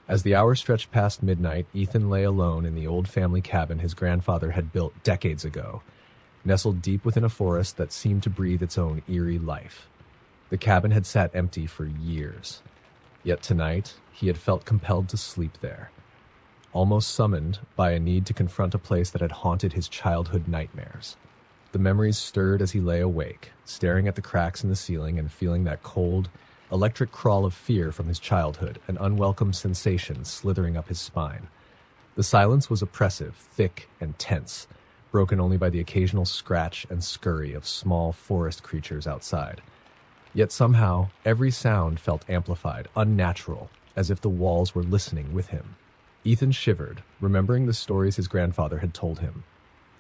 As the hours stretched past midnight, Ethan lay alone in the old family cabin his grandfather had built decades ago, nestled deep within a forest that seemed to breathe its own eerie life. The cabin had sat empty for years, yet tonight he had felt compelled to sleep there, almost summoned by a need to confront a place that had haunted his childhood nightmares. The memories stirred as he lay awake, staring at the cracks in the ceiling and feeling that cold, electric crawl of fear from his childhood, an unwelcome sensation slithering up his spine. The silence was oppressive, thick, and tense, broken only by the occasional scratch and scurry of small forest creatures outside. Yet somehow, every sound felt amplified, unnatural, as if the walls were listening with him. Ethan shivered, remembering the stories his grandfather had told him.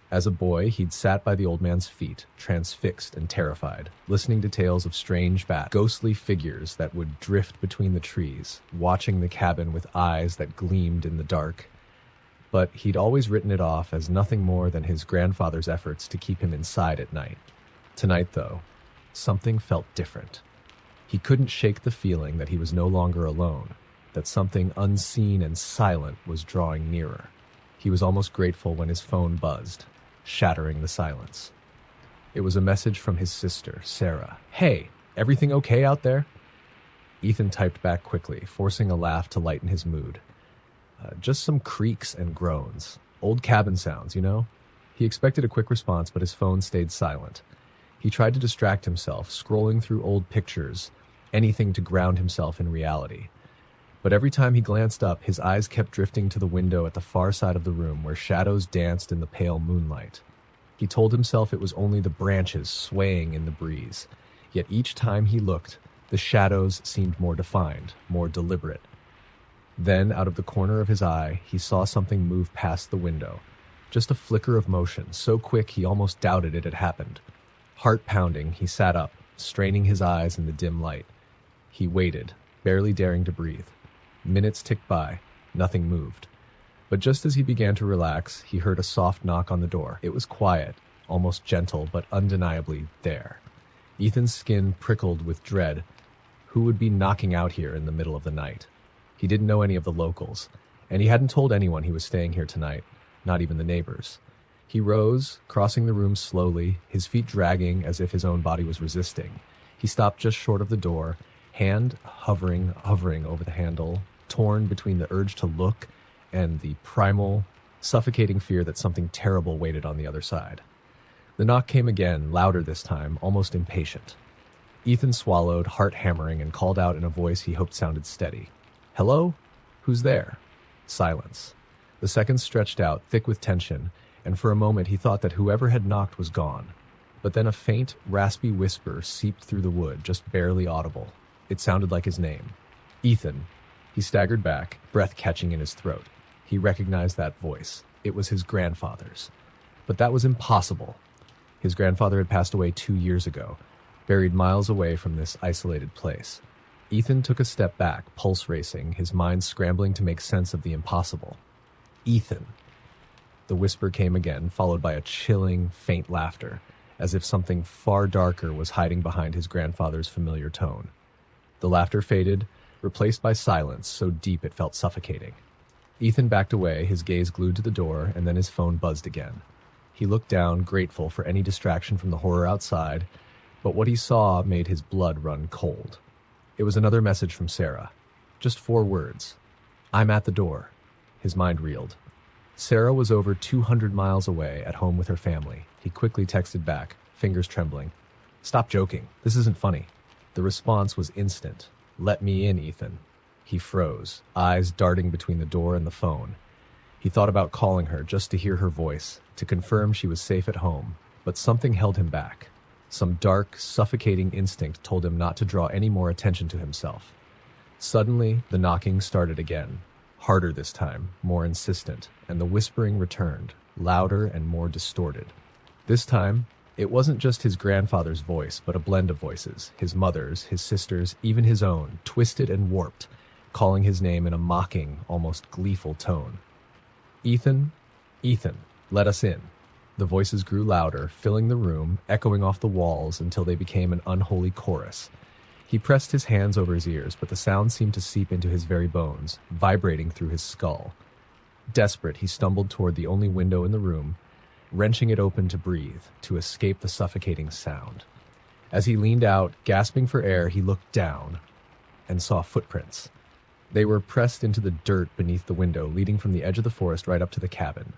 As a boy, he'd sat by the old man's feet, transfixed and terrified, listening to tales of strange, fat, ghostly figures that would drift between the trees, watching the cabin with eyes that gleamed in the dark. But he'd always written it off as nothing more than his grandfather's efforts to keep him inside at night. Tonight, though, something felt different. He couldn't shake the feeling that he was no longer alone, that something unseen and silent was drawing nearer. He was almost grateful when his phone buzzed, shattering the silence. It was a message from his sister, Sarah. "Hey, everything okay out there?" Ethan typed back quickly, forcing a laugh to lighten his mood. Just some creaks and groans. Old cabin sounds, you know? He expected a quick response, but his phone stayed silent. He tried to distract himself, scrolling through old pictures, anything to ground himself in reality. But every time he glanced up, his eyes kept drifting to the window at the far side of the room where shadows danced in the pale moonlight. He told himself it was only the branches swaying in the breeze, yet each time he looked, the shadows seemed more defined, more deliberate. Then, out of the corner of his eye, he saw something move past the window. Just a flicker of motion, so quick he almost doubted it had happened. Heart pounding, he sat up, straining his eyes in the dim light. He waited, barely daring to breathe. Minutes ticked by, nothing moved. But just as he began to relax, he heard a soft knock on the door. It was quiet, almost gentle, but undeniably there. Ethan's skin prickled with dread. Who would be knocking out here in the middle of the night? He didn't know any of the locals, and he hadn't told anyone he was staying here tonight, not even the neighbors. He rose, crossing the room slowly, his feet dragging as if his own body was resisting. He stopped just short of the door, hand hovering over the handle, torn between the urge to look and the primal, suffocating fear that something terrible waited on the other side. The knock came again, louder this time, almost impatient. Ethan swallowed, heart hammering, and called out in a voice he hoped sounded steady. "Hello? Who's there?" Silence. The seconds stretched out, thick with tension, and for a moment he thought that whoever had knocked was gone. But then a faint, raspy whisper seeped through the wood, just barely audible. It sounded like his name. Ethan. He staggered back, breath catching in his throat. He recognized that voice. It was his grandfather's. But that was impossible. His grandfather had passed away 2 years ago, buried miles away from this isolated place. Ethan took a step back, pulse racing, his mind scrambling to make sense of the impossible. Ethan. The whisper came again, followed by a chilling, faint laughter, as if something far darker was hiding behind his grandfather's familiar tone. The laughter faded, replaced by silence so deep it felt suffocating. Ethan backed away, his gaze glued to the door, and then his phone buzzed again. He looked down, grateful for any distraction from the horror outside, but what he saw made his blood run cold. It was another message from Sarah. Just 4 words. "I'm at the door." His mind reeled. Sarah was over 200 miles away, at home with her family. He quickly texted back, fingers trembling. "Stop joking. This isn't funny." The response was instant. "Let me in, Ethan." He froze, eyes darting between the door and the phone. He thought about calling her just to hear her voice, to confirm she was safe at home, but something held him back. Some dark, suffocating instinct told him not to draw any more attention to himself. Suddenly, the knocking started again, harder this time, more insistent, and the whispering returned, louder and more distorted. This time, it wasn't just his grandfather's voice, but a blend of voices, his mother's, his sister's, even his own, twisted and warped, calling his name in a mocking, almost gleeful tone. "Ethan, Ethan, let us in." The voices grew louder, filling the room, echoing off the walls until they became an unholy chorus. He pressed his hands over his ears, but the sound seemed to seep into his very bones, vibrating through his skull. Desperate, he stumbled toward the only window in the room, wrenching it open to breathe, to escape the suffocating sound. As he leaned out, gasping for air, he looked down and saw footprints. They were pressed into the dirt beneath the window, leading from the edge of the forest right up to the cabin.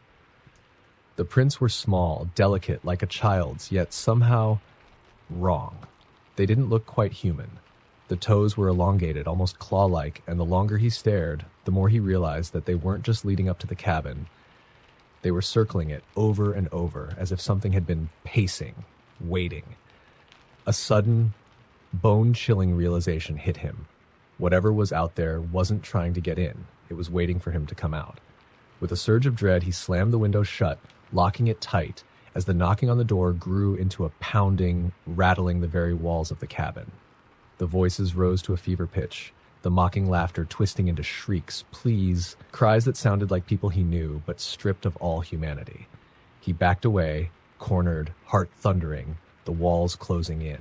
The prints were small, delicate, like a child's, yet somehow wrong. They didn't look quite human. The toes were elongated, almost claw-like, and the longer he stared, the more he realized that they weren't just leading up to the cabin. They were circling it over and over, as if something had been pacing, waiting. A sudden, bone-chilling realization hit him. Whatever was out there wasn't trying to get in. It was waiting for him to come out. With a surge of dread, he slammed the window shut, locking it tight, as the knocking on the door grew into a pounding, rattling the very walls of the cabin. The voices rose to a fever pitch, the mocking laughter twisting into shrieks, pleas, cries that sounded like people he knew, but stripped of all humanity. He backed away, cornered, heart thundering, the walls closing in.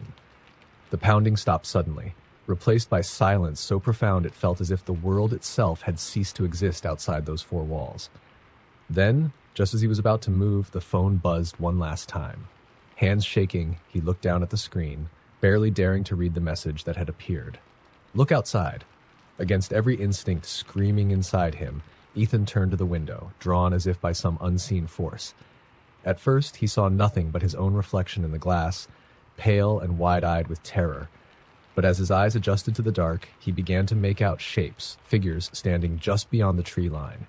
The pounding stopped suddenly, replaced by silence so profound it felt as if the world itself had ceased to exist outside those four walls. Then, just as he was about to move, the phone buzzed one last time. Hands shaking, he looked down at the screen, barely daring to read the message that had appeared. Look outside. Against every instinct screaming inside him, Ethan turned to the window, drawn as if by some unseen force. At first, he saw nothing but his own reflection in the glass, pale and wide-eyed with terror. But as his eyes adjusted to the dark, he began to make out shapes, figures standing just beyond the tree line.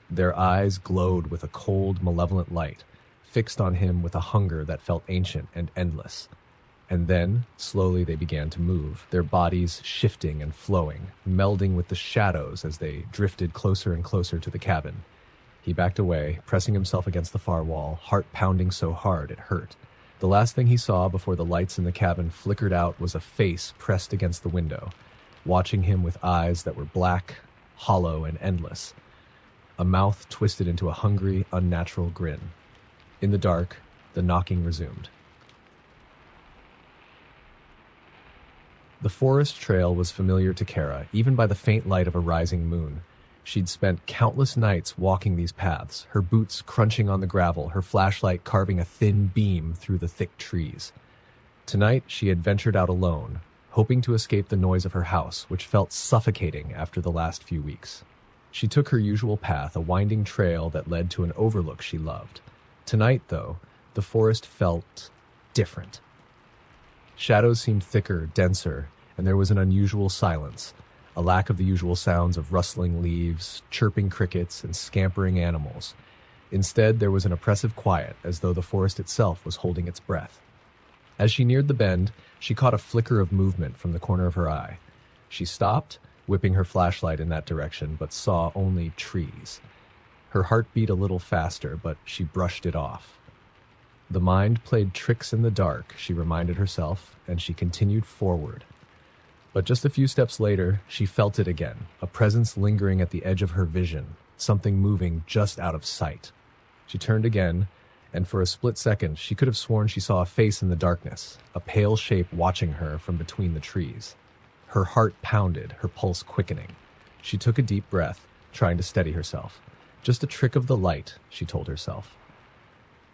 Their eyes glowed with a cold, malevolent light, fixed on him with a hunger that felt ancient and endless. And then, slowly they began to move, their bodies shifting and flowing, melding with the shadows as they drifted closer and closer to the cabin. He backed away, pressing himself against the far wall, heart pounding so hard it hurt. The last thing he saw before the lights in the cabin flickered out was a face pressed against the window, watching him with eyes that were black, hollow, and endless. A mouth twisted into a hungry, unnatural grin. In the dark, the knocking resumed. The forest trail was familiar to Kara, even by the faint light of a rising moon. She'd spent countless nights walking these paths, her boots crunching on the gravel, her flashlight carving a thin beam through the thick trees. Tonight, she had ventured out alone, hoping to escape the noise of her house, which felt suffocating after the last few weeks. She took her usual path, a winding trail that led to an overlook she loved. Tonight, though, the forest felt different. Shadows seemed thicker, denser, and there was an unusual silence, a lack of the usual sounds of rustling leaves, chirping crickets, and scampering animals. Instead, there was an oppressive quiet, as though the forest itself was holding its breath. As she neared the bend, she caught a flicker of movement from the corner of her eye. She stopped, whipping her flashlight in that direction, but saw only trees. Her heart beat a little faster, but she brushed it off. The mind played tricks in the dark, she reminded herself, and she continued forward. But just a few steps later, she felt it again, a presence lingering at the edge of her vision, something moving just out of sight. She turned again, and for a split second, she could have sworn she saw a face in the darkness, a pale shape watching her from between the trees. Her heart pounded, her pulse quickening. She took a deep breath, trying to steady herself. Just a trick of the light, she told herself.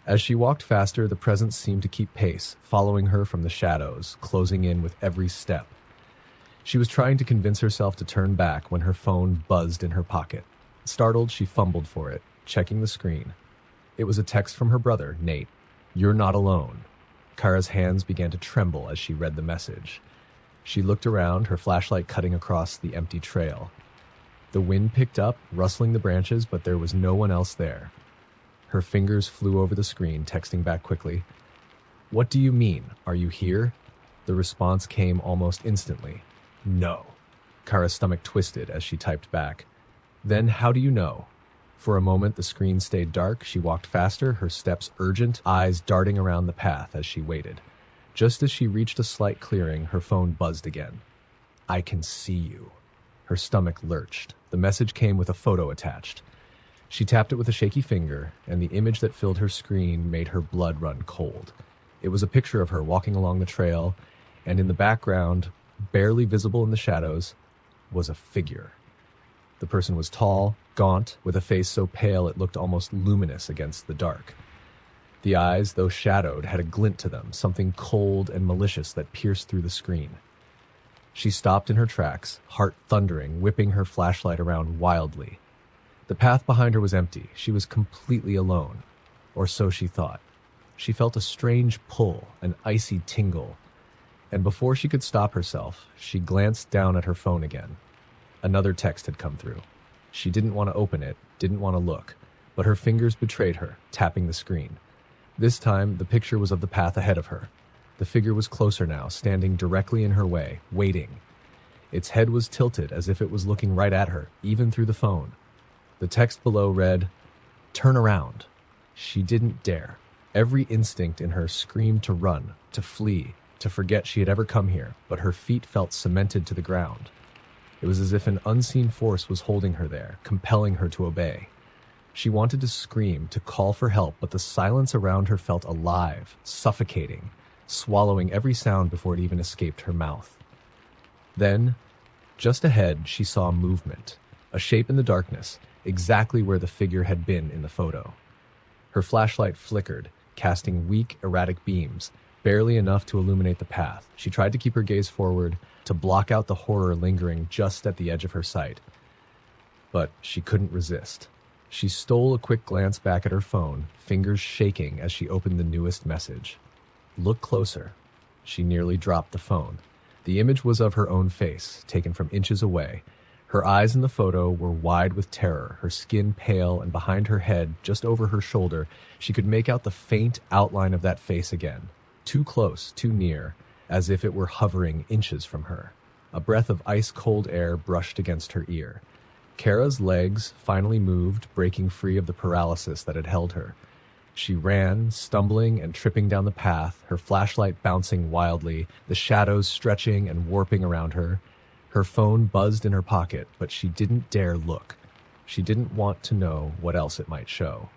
As she walked faster, the presence seemed to keep pace, following her from the shadows, closing in with every step. She was trying to convince herself to turn back when her phone buzzed in her pocket. Startled, she fumbled for it, checking the screen. It was a text from her brother, Nate. "You're not alone." Kara's hands began to tremble as she read the message. She looked around, her flashlight cutting across the empty trail. The wind picked up, rustling the branches, but there was no one else there. Her fingers flew over the screen, texting back quickly. "What do you mean? Are you here?" The response came almost instantly. "No." Kara's stomach twisted as she typed back. "Then how do you know?" For a moment, the screen stayed dark. She walked faster, her steps urgent, eyes darting around the path as she waited. Just as she reached a slight clearing, her phone buzzed again. "I can see you." Her stomach lurched. The message came with a photo attached. She tapped it with a shaky finger, and the image that filled her screen made her blood run cold. It was a picture of her walking along the trail, and in the background, barely visible in the shadows, was a figure. The person was tall, gaunt, with a face so pale it looked almost luminous against the dark. The eyes, though shadowed, had a glint to them, something cold and malicious that pierced through the screen. She stopped in her tracks, heart thundering, whipping her flashlight around wildly. The path behind her was empty. She was completely alone, or so she thought. She felt a strange pull, an icy tingle, and before she could stop herself, she glanced down at her phone again. Another text had come through. She didn't want to open it, didn't want to look, but her fingers betrayed her, tapping the screen. This time, the picture was of the path ahead of her. The figure was closer now, standing directly in her way, waiting. Its head was tilted as if it was looking right at her, even through the phone. The text below read, "Turn around." She didn't dare. Every instinct in her screamed to run, to flee, to forget she had ever come here, but her feet felt cemented to the ground. It was as if an unseen force was holding her there, compelling her to obey. She wanted to scream, to call for help, but the silence around her felt alive, suffocating, swallowing every sound before it even escaped her mouth. Then, just ahead, she saw movement, a shape in the darkness, exactly where the figure had been in the photo. Her flashlight flickered, casting weak, erratic beams, barely enough to illuminate the path. She tried to keep her gaze forward, to block out the horror lingering just at the edge of her sight. But she couldn't resist. She stole a quick glance back at her phone, fingers shaking as she opened the newest message. "Look closer." She nearly dropped the phone. The image was of her own face, taken from inches away. Her eyes in the photo were wide with terror, her skin pale, and behind her head, just over her shoulder, she could make out the faint outline of that face again. Too close, too near, as if it were hovering inches from her. A breath of ice-cold air brushed against her ear. Kara's legs finally moved, breaking free of the paralysis that had held her. She ran, stumbling and tripping down the path, her flashlight bouncing wildly, the shadows stretching and warping around her. Her phone buzzed in her pocket, but she didn't dare look. She didn't want to know what else it might show.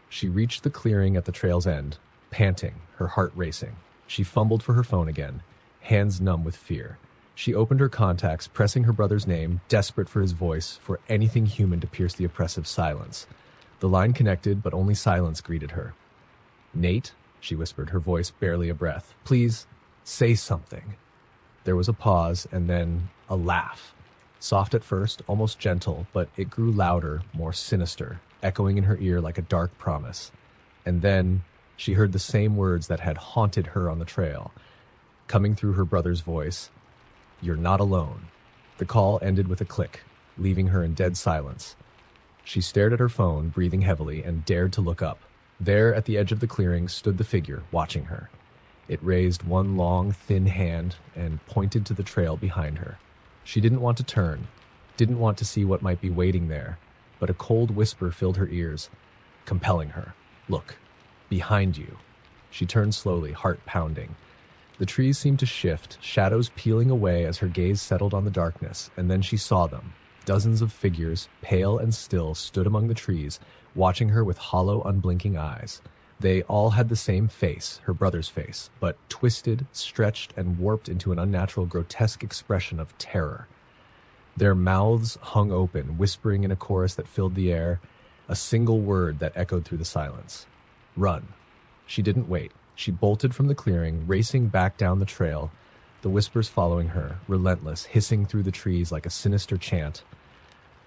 She reached the clearing at the trail's end, panting, her heart racing. She fumbled for her phone again, hands numb with fear. She opened her contacts, pressing her brother's name, desperate for his voice, for anything human to pierce the oppressive silence. The line connected, but only silence greeted her. "Nate," she whispered, her voice barely a breath. "Please, say something." There was a pause, and then a laugh. Soft at first, almost gentle, but it grew louder, more sinister, echoing in her ear like a dark promise. And then she heard the same words that had haunted her on the trail, coming through her brother's voice. "You're not alone." The call ended with a click, leaving her in dead silence. She stared at her phone, breathing heavily, and dared to look up. There, at the edge of the clearing, stood the figure, watching her. It raised one long, thin hand and pointed to the trail behind her. She didn't want to turn, didn't want to see what might be waiting there, but a cold whisper filled her ears, compelling her. "Look, behind you." She turned slowly, heart pounding. The trees seemed to shift, shadows peeling away as her gaze settled on the darkness, and then she saw them. Dozens of figures, pale and still, stood among the trees, watching her with hollow, unblinking eyes. They all had the same face, her brother's face, but twisted, stretched, and warped into an unnatural, grotesque expression of terror. Their mouths hung open, whispering in a chorus that filled the air, a single word that echoed through the silence. "Run." She didn't wait. She bolted from the clearing, racing back down the trail, the whispers following her, relentless, hissing through the trees like a sinister chant.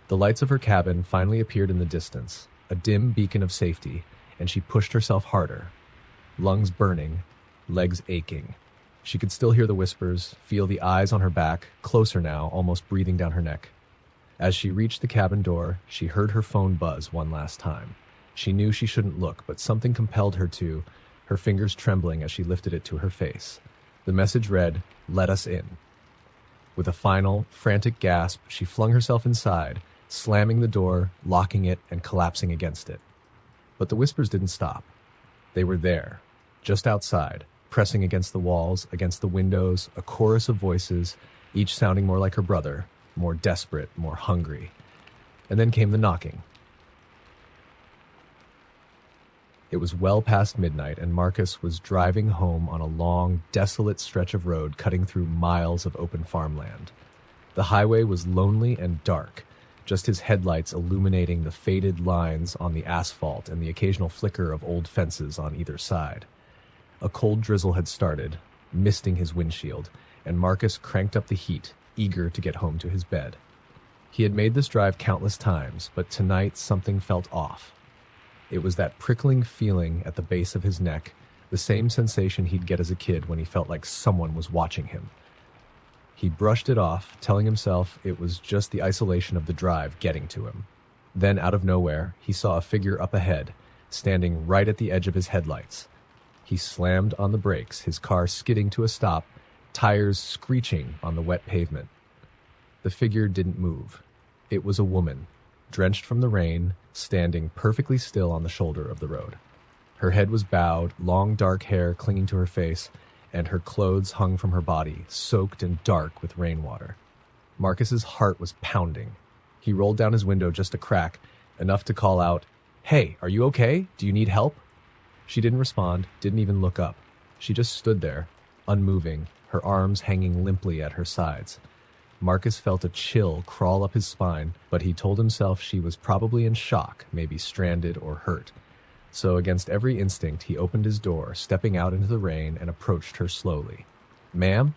The lights of her cabin finally appeared in the distance, a dim beacon of safety, and she pushed herself harder, lungs burning, legs aching. She could still hear the whispers, feel the eyes on her back, closer now, almost breathing down her neck. As she reached the cabin door, she heard her phone buzz one last time. She knew she shouldn't look, but something compelled her to, her fingers trembling as she lifted it to her face. The message read, "Let us in." With a final, frantic gasp, she flung herself inside, slamming the door, locking it, and collapsing against it. But the whispers didn't stop. They were there, just outside, pressing against the walls, against the windows, a chorus of voices, each sounding more like her brother, more desperate, more hungry. And then came the knocking. It was well past midnight, and Marcus was driving home on a long, desolate stretch of road cutting through miles of open farmland. The highway was lonely and dark, just his headlights illuminating the faded lines on the asphalt and the occasional flicker of old fences on either side. A cold drizzle had started, misting his windshield, and Marcus cranked up the heat, eager to get home to his bed. He had made this drive countless times, but tonight something felt off. It was that prickling feeling at the base of his neck, the same sensation he'd get as a kid when he felt like someone was watching him. He brushed it off, telling himself it was just the isolation of the drive getting to him. Then, out of nowhere, he saw a figure up ahead, standing right at the edge of his headlights. He slammed on the brakes, his car skidding to a stop, tires screeching on the wet pavement. The figure didn't move. It was a woman, drenched from the rain, standing perfectly still on the shoulder of the road. Her head was bowed, long dark hair clinging to her face, and her clothes hung from her body, soaked and dark with rainwater. Marcus's heart was pounding. He rolled down his window just a crack, enough to call out, "Hey, are you okay? Do you need help?" She didn't respond, didn't even look up. She just stood there, unmoving, her arms hanging limply at her sides. Marcus felt a chill crawl up his spine, but he told himself she was probably in shock, maybe stranded or hurt. So against every instinct, he opened his door, stepping out into the rain, and approached her slowly. "Ma'am,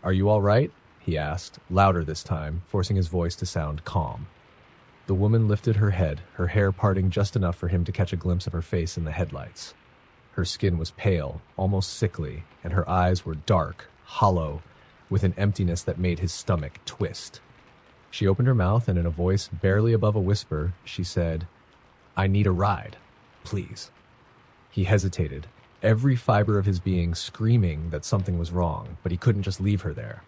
are you all right?" he asked, louder this time, forcing his voice to sound calm. The woman lifted her head, her hair parting just enough for him to catch a glimpse of her face in the headlights. Her skin was pale, almost sickly, and her eyes were dark, hollow, with an emptiness that made his stomach twist. She opened her mouth, and in a voice barely above a whisper, she said, "I need a ride, please." He hesitated, every fiber of his being screaming that something was wrong, but he couldn't just leave her there.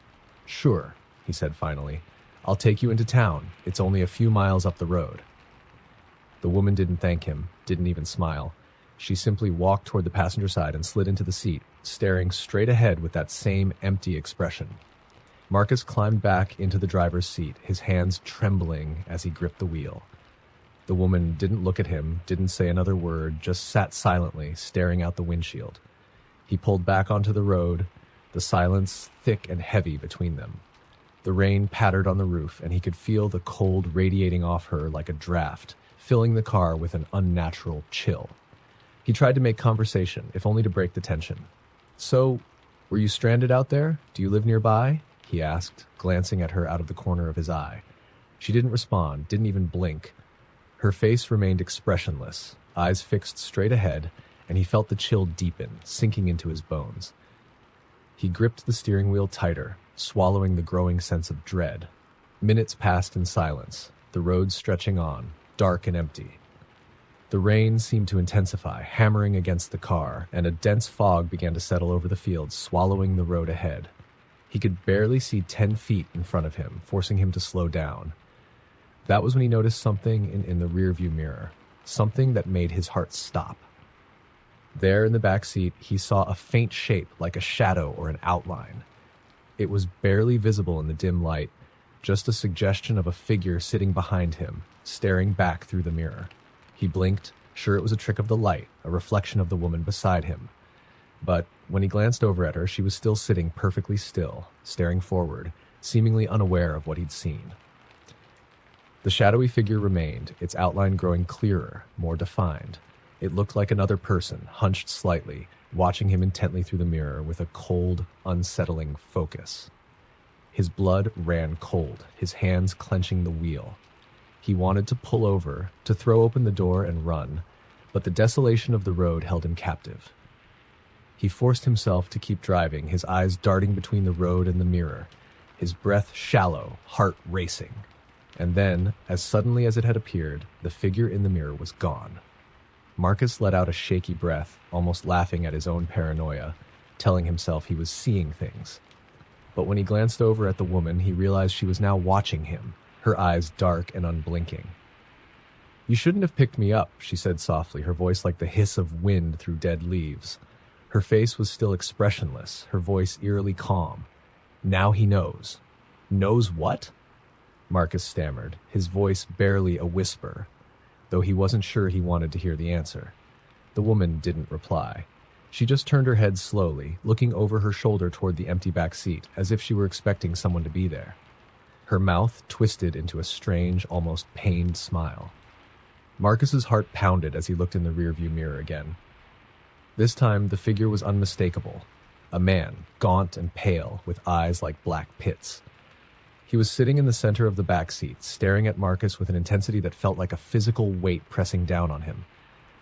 "Sure," he said finally. "I'll take you into town. It's only a few miles up the road." The woman didn't thank him, didn't even smile. She simply walked toward the passenger side and slid into the seat, staring straight ahead with that same empty expression. Marcus climbed back into the driver's seat, his hands trembling as he gripped the wheel. The woman didn't look at him, didn't say another word, just sat silently, staring out the windshield. He pulled back onto the road, the silence thick and heavy between them. The rain pattered on the roof, and he could feel the cold radiating off her like a draft, filling the car with an unnatural chill. He tried to make conversation, if only to break the tension. "So, were you stranded out there? Do you live nearby?" he asked, glancing at her out of the corner of his eye. She didn't respond, didn't even blink. Her face remained expressionless, eyes fixed straight ahead, and he felt the chill deepen, sinking into his bones. He gripped the steering wheel tighter, swallowing the growing sense of dread. Minutes passed in silence, the road stretching on, dark and empty. The rain seemed to intensify, hammering against the car, and a dense fog began to settle over the fields, swallowing the road ahead. He could barely see 10 feet in front of him, forcing him to slow down. That was when he noticed something in the rearview mirror, something that made his heart stop. There in the back seat, he saw a faint shape like a shadow or an outline. It was barely visible in the dim light, just a suggestion of a figure sitting behind him, staring back through the mirror. He blinked, sure it was a trick of the light, a reflection of the woman beside him. But when he glanced over at her, she was still sitting perfectly still, staring forward, seemingly unaware of what he'd seen. The shadowy figure remained, its outline growing clearer, more defined. It looked like another person, hunched slightly, watching him intently through the mirror with a cold, unsettling focus. His blood ran cold, his hands clenching the wheel. He wanted to pull over, to throw open the door and run, but the desolation of the road held him captive. He forced himself to keep driving, his eyes darting between the road and the mirror, his breath shallow, heart racing. And then, as suddenly as it had appeared, the figure in the mirror was gone. Marcus let out a shaky breath, almost laughing at his own paranoia, telling himself he was seeing things. But when he glanced over at the woman, he realized she was now watching him, her eyes dark and unblinking. "You shouldn't have picked me up," she said softly, her voice like the hiss of wind through dead leaves. Her face was still expressionless, her voice eerily calm. "Now he knows." "Knows what?" Marcus stammered, his voice barely a whisper, though he wasn't sure he wanted to hear the answer. The woman didn't reply. She just turned her head slowly, looking over her shoulder toward the empty back seat, as if she were expecting someone to be there. Her mouth twisted into a strange, almost pained smile. Marcus's heart pounded as he looked in the rearview mirror again. This time, the figure was unmistakable. A man, gaunt and pale, with eyes like black pits. He was sitting in the center of the back seat, staring at Marcus with an intensity that felt like a physical weight pressing down on him.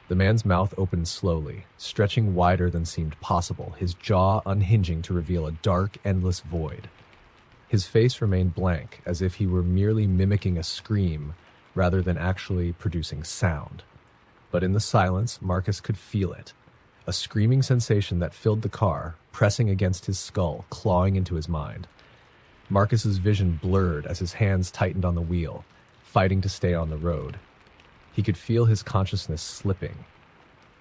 The man's mouth opened slowly, stretching wider than seemed possible, his jaw unhinging to reveal a dark, endless void. His face remained blank, as if he were merely mimicking a scream rather than actually producing sound. But in the silence, Marcus could feel it. A screaming sensation that filled the car, pressing against his skull, clawing into his mind. Marcus's vision blurred as his hands tightened on the wheel, fighting to stay on the road. He could feel his consciousness slipping,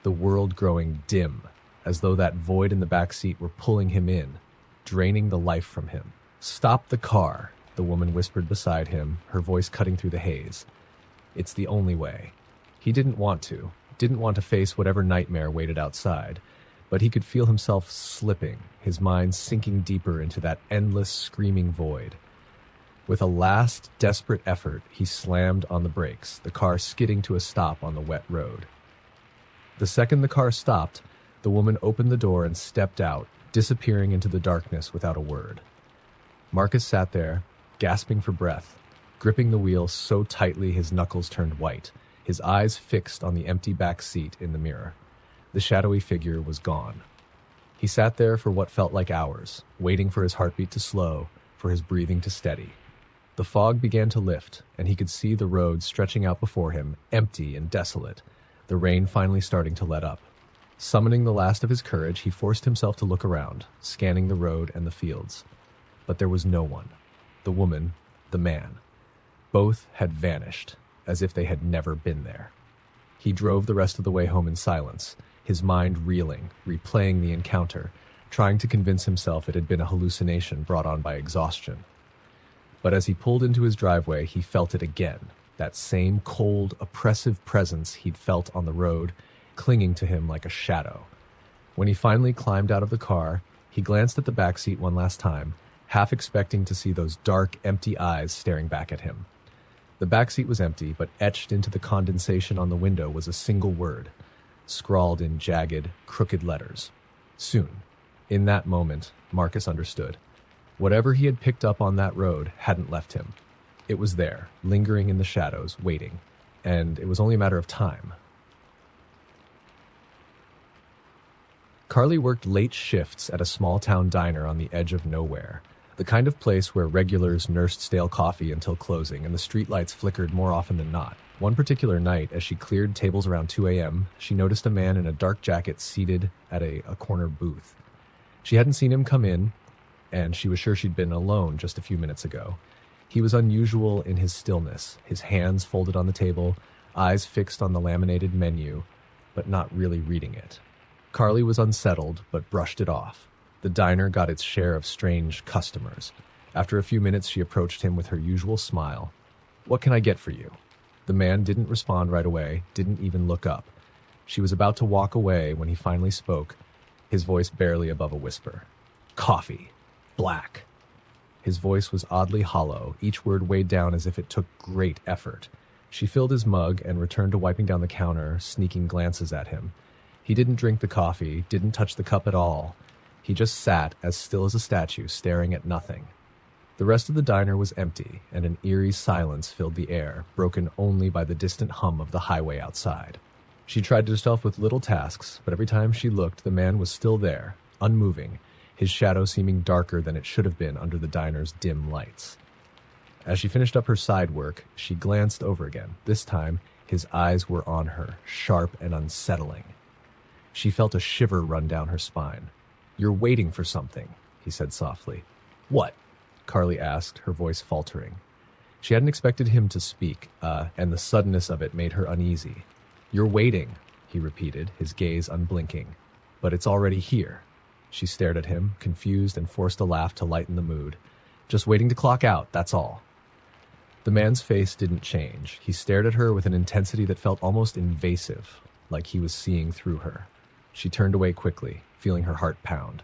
the world growing dim, as though that void in the back seat were pulling him in, draining the life from him. "Stop the car," the woman whispered beside him, her voice cutting through the haze. It's the only way. He didn't want to face whatever nightmare waited outside, but he could feel himself slipping, his mind sinking deeper into that endless, screaming void. With a last, desperate effort, he slammed on the brakes, the car skidding to a stop on the wet road. The second the car stopped, the woman opened the door and stepped out, disappearing into the darkness without a word. Marcus sat there, gasping for breath, gripping the wheel so tightly his knuckles turned white, his eyes fixed on the empty back seat in the mirror. The shadowy figure was gone. He sat there for what felt like hours, waiting for his heartbeat to slow, for his breathing to steady. The fog began to lift, and he could see the road stretching out before him, empty and desolate, the rain finally starting to let up. Summoning the last of his courage, he forced himself to look around, scanning the road and the fields. But there was no one. The woman, the man. Both had vanished, as if they had never been there. He drove the rest of the way home in silence, his mind reeling, replaying the encounter, trying to convince himself it had been a hallucination brought on by exhaustion. But as he pulled into his driveway, he felt it again, that same cold, oppressive presence he'd felt on the road, clinging to him like a shadow. When he finally climbed out of the car, he glanced at the back seat one last time, half expecting to see those dark, empty eyes staring back at him. The back seat was empty, but etched into the condensation on the window was a single word, scrawled in jagged, crooked letters. Soon. In that moment, Marcus understood. Whatever he had picked up on that road hadn't left him. It was there, lingering in the shadows, waiting. And it was only a matter of time. Carly worked late shifts at a small-town diner on the edge of nowhere, the kind of place where regulars nursed stale coffee until closing and the streetlights flickered more often than not. One particular night, as she cleared tables around 2 a.m., she noticed a man in a dark jacket seated at a corner booth. She hadn't seen him come in, and she was sure she'd been alone just a few minutes ago. He was unusual in his stillness, his hands folded on the table, eyes fixed on the laminated menu, but not really reading it. Carly was unsettled, but brushed it off. The diner got its share of strange customers. After a few minutes, she approached him with her usual smile. "What can I get for you?" The man didn't respond right away, didn't even look up. She was about to walk away when he finally spoke, his voice barely above a whisper. "Coffee. Black." His voice was oddly hollow, each word weighed down as if it took great effort. She filled his mug and returned to wiping down the counter, sneaking glances at him. He didn't drink the coffee, didn't touch the cup at all. He just sat, as still as a statue, staring at nothing. The rest of the diner was empty, and an eerie silence filled the air, broken only by the distant hum of the highway outside. She tried herself with little tasks, but every time she looked, the man was still there, unmoving, his shadow seeming darker than it should have been under the diner's dim lights. As she finished up her side work, she glanced over again. This time, his eyes were on her, sharp and unsettling. She felt a shiver run down her spine. "You're waiting for something," he said softly. "What?" Carly asked, her voice faltering. She hadn't expected him to speak, and the suddenness of it made her uneasy. "You're waiting," he repeated, his gaze unblinking. "But it's already here." She stared at him, confused, and forced a laugh to lighten the mood. "Just waiting to clock out, that's all." The man's face didn't change. He stared at her with an intensity that felt almost invasive, like he was seeing through her. She turned away quickly, feeling her heart pound.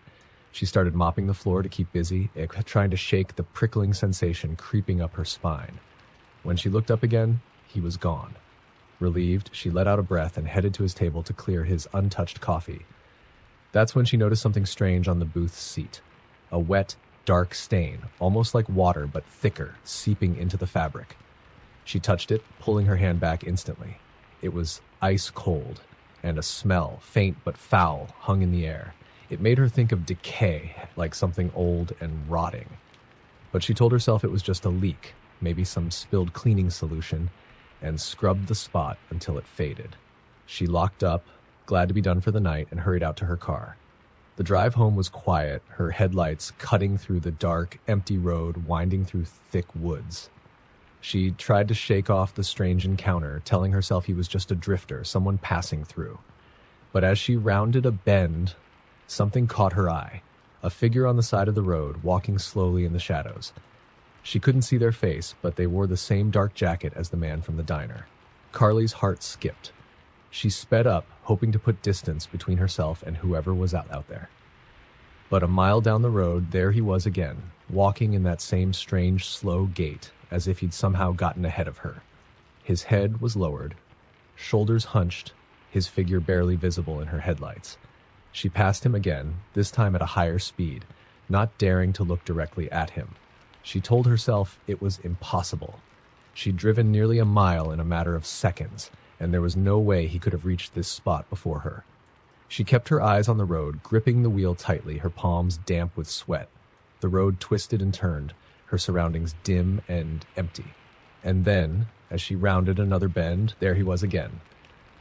She started mopping the floor to keep busy, trying to shake the prickling sensation creeping up her spine. When she looked up again, he was gone. Relieved, she let out a breath and headed to his table to clear his untouched coffee. That's when she noticed something strange on the booth's seat. A wet, dark stain, almost like water but thicker, seeping into the fabric. She touched it, pulling her hand back instantly. It was ice cold, and a smell, faint but foul, hung in the air. It made her think of decay, like something old and rotting. But she told herself it was just a leak, maybe some spilled cleaning solution, and scrubbed the spot until it faded. She locked up, glad to be done for the night, and hurried out to her car. The drive home was quiet, her headlights cutting through the dark, empty road winding through thick woods. She tried to shake off the strange encounter, telling herself he was just a drifter, someone passing through. But as she rounded a bend, something caught her eye. A figure on the side of the road, walking slowly in the shadows. She couldn't see their face, but they wore the same dark jacket as the man from the diner. Carly's heart skipped. She sped up, hoping to put distance between herself and whoever was out there. But a mile down the road, there he was again, walking in that same strange, slow gait, as if he'd somehow gotten ahead of her. His head was lowered, shoulders hunched, his figure barely visible in her headlights. She passed him again, this time at a higher speed, not daring to look directly at him. She told herself it was impossible. She'd driven nearly a mile in a matter of seconds, and there was no way he could have reached this spot before her. She kept her eyes on the road, gripping the wheel tightly, her palms damp with sweat. The road twisted and turned, her surroundings dim and empty. And then, as she rounded another bend, there he was again,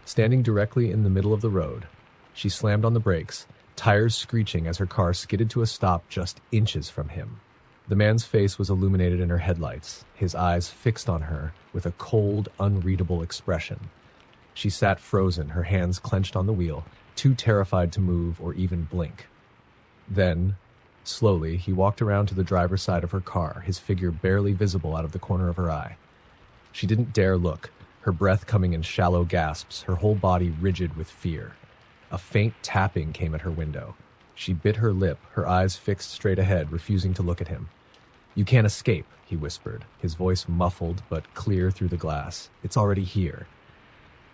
standing directly in the middle of the road. She slammed on the brakes, tires screeching as her car skidded to a stop just inches from him. The man's face was illuminated in her headlights, his eyes fixed on her with a cold, unreadable expression. She sat frozen, her hands clenched on the wheel, too terrified to move or even blink. Then, slowly, he walked around to the driver's side of her car, his figure barely visible out of the corner of her eye. She didn't dare look, her breath coming in shallow gasps, her whole body rigid with fear. A faint tapping came at her window. She bit her lip, her eyes fixed straight ahead, refusing to look at him. "You can't escape," he whispered, his voice muffled but clear through the glass. "It's already here."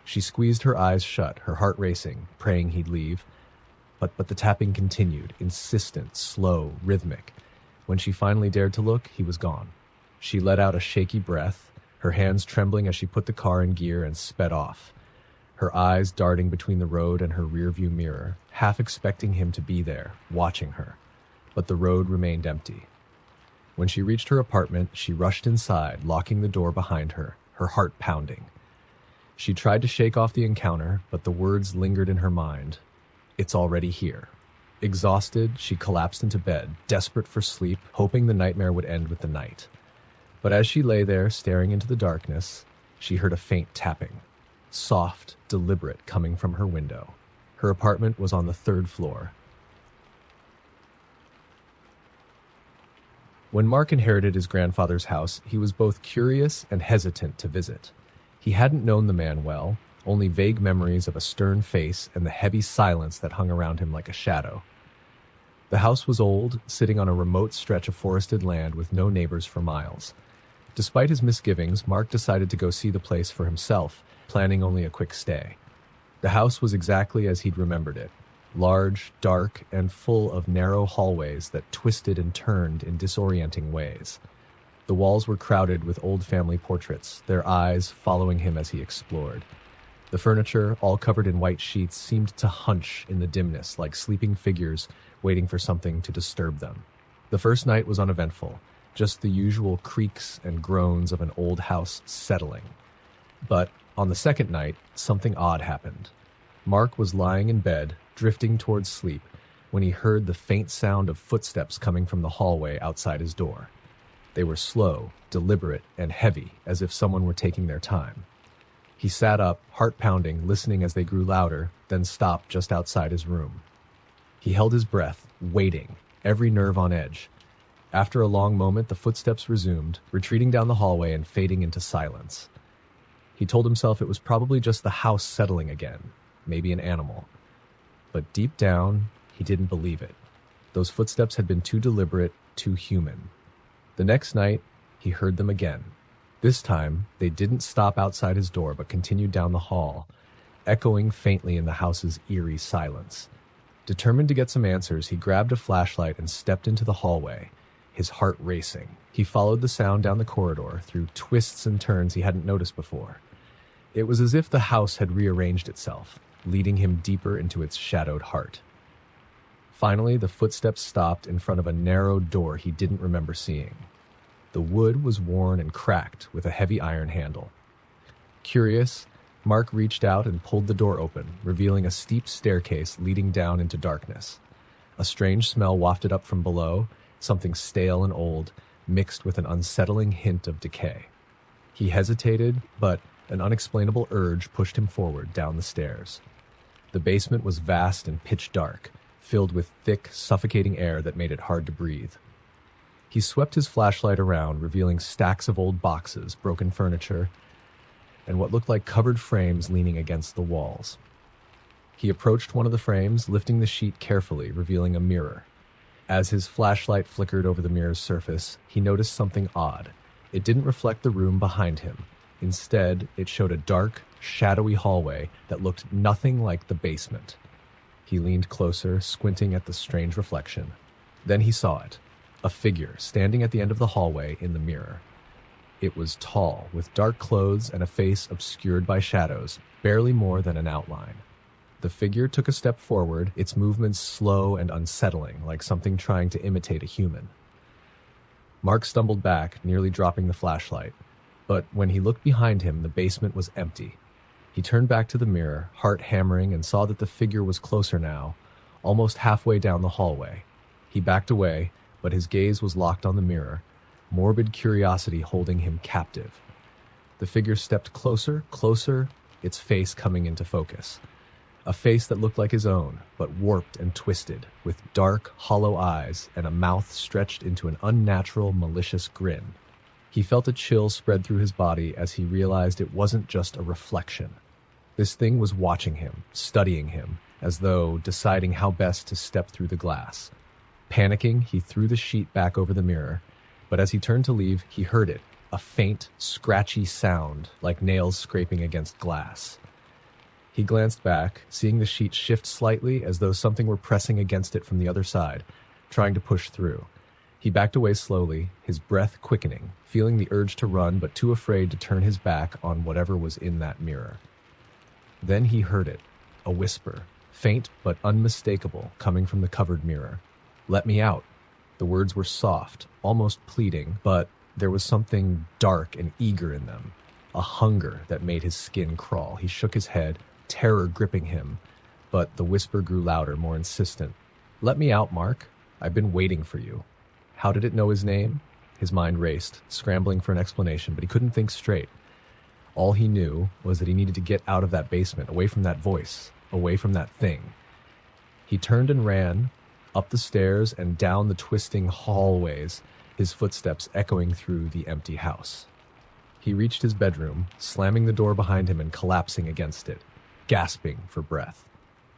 She squeezed her eyes shut, her heart racing, praying he'd leave. But the tapping continued, insistent, slow, rhythmic. When she finally dared to look, he was gone. She let out a shaky breath, her hands trembling as she put the car in gear and sped off. Her eyes darting between the road and her rearview mirror, half expecting him to be there, watching her. But the road remained empty. When she reached her apartment, she rushed inside, locking the door behind her, her heart pounding. She tried to shake off the encounter, but the words lingered in her mind. "It's already here." Exhausted, she collapsed into bed, desperate for sleep, hoping the nightmare would end with the night. But as she lay there, staring into the darkness, she heard a faint tapping. Soft, deliberate, coming from her window. Her apartment was on the 3rd floor. When Mark inherited his grandfather's house, he was both curious and hesitant to visit. He hadn't known the man well, only vague memories of a stern face and the heavy silence that hung around him like a shadow. The house was old, sitting on a remote stretch of forested land with no neighbors for miles. Despite his misgivings, Mark decided to go see the place for himself, planning only a quick stay. The house was exactly as he'd remembered it. Large, dark, and full of narrow hallways that twisted and turned in disorienting ways. The walls were crowded with old family portraits, their eyes following him as he explored. The furniture, all covered in white sheets, seemed to hunch in the dimness like sleeping figures waiting for something to disturb them. The first night was uneventful, just the usual creaks and groans of an old house settling. But on the second night, something odd happened. Mark was lying in bed, drifting towards sleep, when he heard the faint sound of footsteps coming from the hallway outside his door. They were slow, deliberate, and heavy, as if someone were taking their time. He sat up, heart pounding, listening as they grew louder, then stopped just outside his room. He held his breath, waiting, every nerve on edge. After a long moment, the footsteps resumed, retreating down the hallway and fading into silence. He told himself it was probably just the house settling again. maybe an animal. But deep down, he didn't believe it. Those footsteps had been too deliberate, too human. The next night, he heard them again. This time, they didn't stop outside his door but continued down the hall, echoing faintly in the house's eerie silence. Determined to get some answers, he grabbed a flashlight and stepped into the hallway, his heart racing. He followed the sound down the corridor, through twists and turns he hadn't noticed before. It was as if the house had rearranged itself, leading him deeper into its shadowed heart. Finally, the footsteps stopped in front of a narrow door he didn't remember seeing. The wood was worn and cracked with a heavy iron handle. Curious, Mark reached out and pulled the door open, revealing a steep staircase leading down into darkness. A strange smell wafted up from below, something stale and old, mixed with an unsettling hint of decay. He hesitated, but an unexplainable urge pushed him forward down the stairs. The basement was vast and pitch dark, filled with thick, suffocating air that made it hard to breathe. He swept his flashlight around, revealing stacks of old boxes, broken furniture, and what looked like covered frames leaning against the walls. He approached one of the frames, lifting the sheet carefully, revealing a mirror. As his flashlight flickered over the mirror's surface, he noticed something odd. It didn't reflect the room behind him. Instead, it showed a dark, shadowy hallway that looked nothing like the basement. He leaned closer, squinting at the strange reflection. Then he saw it, a figure standing at the end of the hallway in the mirror. It was tall, with dark clothes and a face obscured by shadows, barely more than an outline. The figure took a step forward, its movements slow and unsettling, like something trying to imitate a human. Mark stumbled back, nearly dropping the flashlight. But when he looked behind him, the basement was empty. He turned back to the mirror, heart hammering, and saw that the figure was closer now, almost halfway down the hallway. He backed away, but his gaze was locked on the mirror, morbid curiosity holding him captive. The figure stepped closer, its face coming into focus. A face that looked like his own, but warped and twisted, with dark, hollow eyes and a mouth stretched into an unnatural, malicious grin. He felt a chill spread through his body as he realized it wasn't just a reflection. This thing was watching him, studying him, as though deciding how best to step through the glass. Panicking, he threw the sheet back over the mirror, but as he turned to leave, he heard it, a faint, scratchy sound like nails scraping against glass. He glanced back, seeing the sheet shift slightly as though something were pressing against it from the other side, trying to push through. He backed away slowly, his breath quickening, feeling the urge to run but too afraid to turn his back on whatever was in that mirror. Then he heard it, a whisper, faint but unmistakable, coming from the covered mirror. "Let me out." The words were soft, almost pleading, but there was something dark and eager in them, a hunger that made his skin crawl. He shook his head, terror gripping him, but the whisper grew louder, more insistent. "Let me out, Mark. I've been waiting for you." How did it know his name? His mind raced, scrambling for an explanation, but he couldn't think straight. All he knew was that he needed to get out of that basement, away from that voice, away from that thing. He turned and ran, up the stairs and down the twisting hallways, his footsteps echoing through the empty house. He reached his bedroom, slamming the door behind him and collapsing against it, gasping for breath.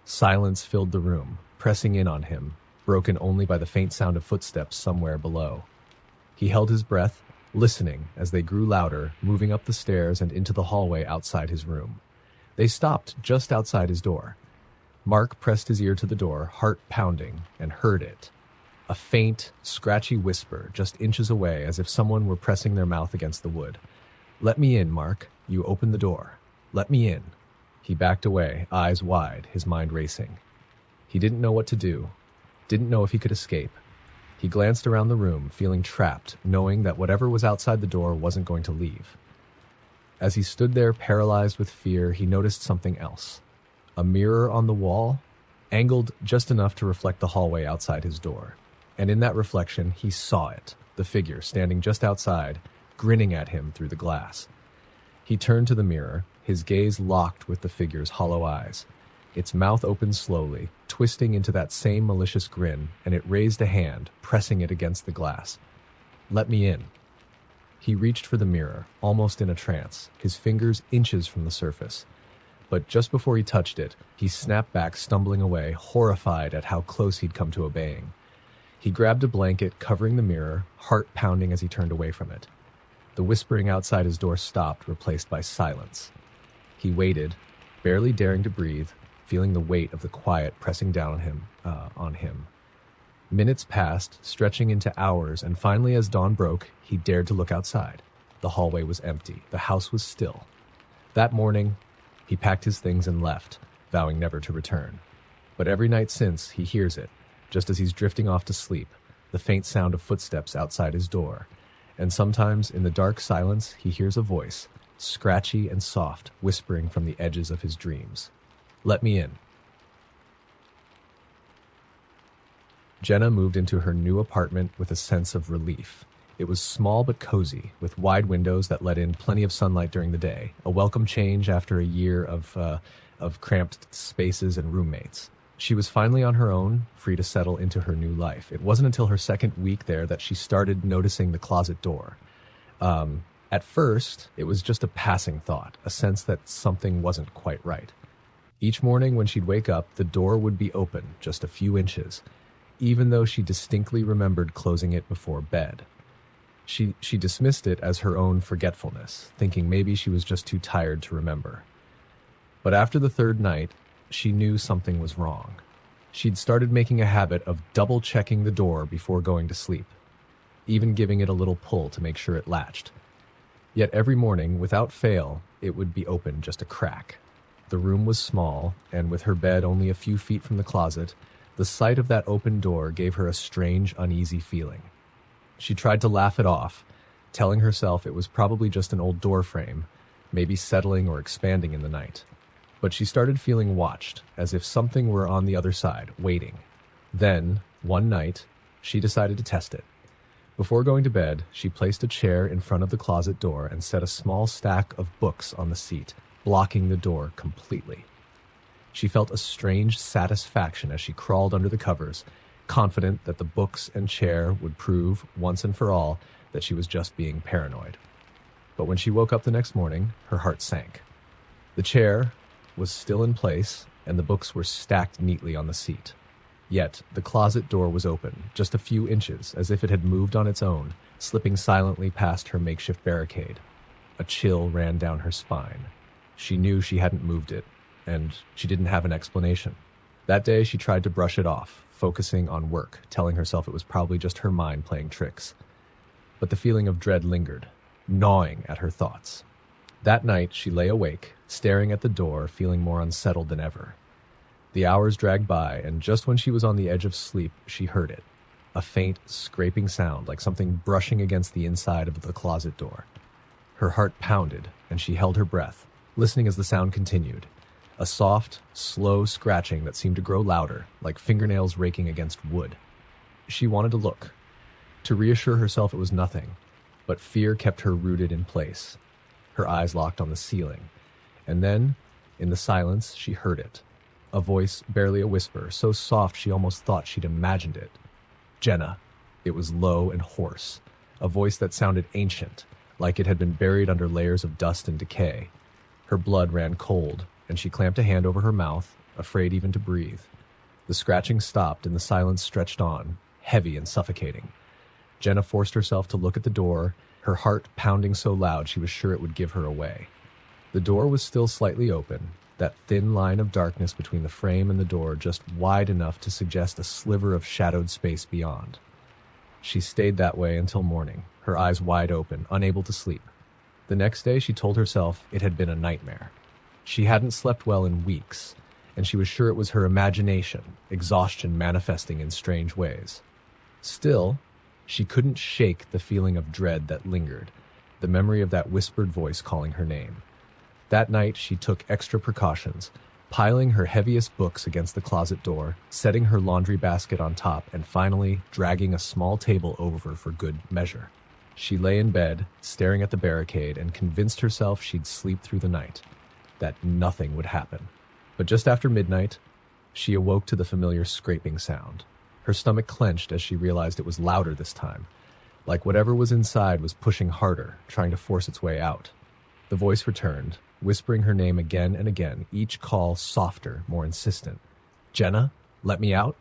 Silence filled the room, pressing in on him, broken only by the faint sound of footsteps somewhere below. He held his breath, listening as they grew louder, moving up the stairs and into the hallway outside his room. They stopped just outside his door. Mark pressed his ear to the door, heart pounding, and heard it. A faint, scratchy whisper just inches away, as if someone were pressing their mouth against the wood. "Let me in, Mark. You open the door. Let me in." He backed away, eyes wide, his mind racing. He didn't know what to do, didn't know if he could escape. He glanced around the room, feeling trapped, knowing that whatever was outside the door wasn't going to leave. As he stood there paralyzed with fear, he noticed something else. A mirror on the wall, angled just enough to reflect the hallway outside his door. And in that reflection, he saw it, the figure standing just outside, grinning at him through the glass. He turned to the mirror, his gaze locked with the figure's hollow eyes. Its mouth opened slowly, twisting into that same malicious grin, and it raised a hand, pressing it against the glass. "Let me in." He reached for the mirror, almost in a trance, his fingers inches from the surface. But just before he touched it, he snapped back, stumbling away, horrified at how close he'd come to obeying. He grabbed a blanket, covering the mirror, heart pounding as he turned away from it. The whispering outside his door stopped, replaced by silence. He waited, barely daring to breathe, feeling the weight of the quiet pressing down on him. Minutes passed, stretching into hours, and finally, as dawn broke, he dared to look outside. The hallway was empty. The house was still. That morning, he packed his things and left, vowing never to return. But every night since, he hears it, just as he's drifting off to sleep, the faint sound of footsteps outside his door. And sometimes, in the dark silence, he hears a voice, scratchy and soft, whispering from the edges of his dreams. "Let me in." Jenna moved into her new apartment with a sense of relief. It was small but cozy, with wide windows that let in plenty of sunlight during the day, a welcome change after a year of cramped spaces and roommates. She was finally on her own, free to settle into her new life. It wasn't until her second week there that she started noticing the closet door. At first, it was just a passing thought, a sense that something wasn't quite right. Each morning when she'd wake up, the door would be open, just a few inches, even though she distinctly remembered closing it before bed. She dismissed it as her own forgetfulness, thinking maybe she was just too tired to remember. But after the third night, she knew something was wrong. She'd started making a habit of double-checking the door before going to sleep, even giving it a little pull to make sure it latched. Yet every morning, without fail, it would be open just a crack. The room was small, and with her bed only a few feet from the closet, the sight of that open door gave her a strange, uneasy feeling. She tried to laugh it off, telling herself it was probably just an old door frame, maybe settling or expanding in the night. But she started feeling watched, as if something were on the other side, waiting. Then, one night, she decided to test it. Before going to bed, she placed a chair in front of the closet door and set a small stack of books on the seat, blocking the door completely. She felt a strange satisfaction as she crawled under the covers, confident that the books and chair would prove, once and for all, that she was just being paranoid. But when she woke up the next morning, her heart sank. The chair was still in place, and the books were stacked neatly on the seat. Yet, the closet door was open, just a few inches, as if it had moved on its own, slipping silently past her makeshift barricade. A chill ran down her spine. She knew she hadn't moved it, and she didn't have an explanation. That day, she tried to brush it off, focusing on work, telling herself it was probably just her mind playing tricks. But the feeling of dread lingered, gnawing at her thoughts. That night, she lay awake, staring at the door, feeling more unsettled than ever. The hours dragged by, and just when she was on the edge of sleep, she heard it. A faint, scraping sound, like something brushing against the inside of the closet door. Her heart pounded, and she held her breath, listening as the sound continued. A soft, slow scratching that seemed to grow louder, like fingernails raking against wood. She wanted to look, to reassure herself it was nothing, but fear kept her rooted in place. Her eyes locked on the ceiling, and then, in the silence, she heard it. A voice, barely a whisper, so soft she almost thought she'd imagined it. "Jenna." It was low and hoarse, a voice that sounded ancient, like it had been buried under layers of dust and decay. Her blood ran cold, and she clamped a hand over her mouth, afraid even to breathe. The scratching stopped and the silence stretched on, heavy and suffocating. Jenna forced herself to look at the door, her heart pounding so loud she was sure it would give her away. The door was still slightly open, that thin line of darkness between the frame and the door just wide enough to suggest a sliver of shadowed space beyond. She stayed that way until morning, her eyes wide open, unable to sleep. The next day she told herself it had been a nightmare. She hadn't slept well in weeks, and she was sure it was her imagination, exhaustion manifesting in strange ways. Still, she couldn't shake the feeling of dread that lingered, the memory of that whispered voice calling her name. That night, she took extra precautions, piling her heaviest books against the closet door, setting her laundry basket on top, and finally dragging a small table over for good measure. She lay in bed, staring at the barricade, and convinced herself she'd sleep through the night, that nothing would happen. But just after midnight, she awoke to the familiar scraping sound. Her stomach clenched as she realized it was louder this time, like whatever was inside was pushing harder, trying to force its way out. The voice returned, whispering her name again and again, each call softer, more insistent. "Jenna, let me out?"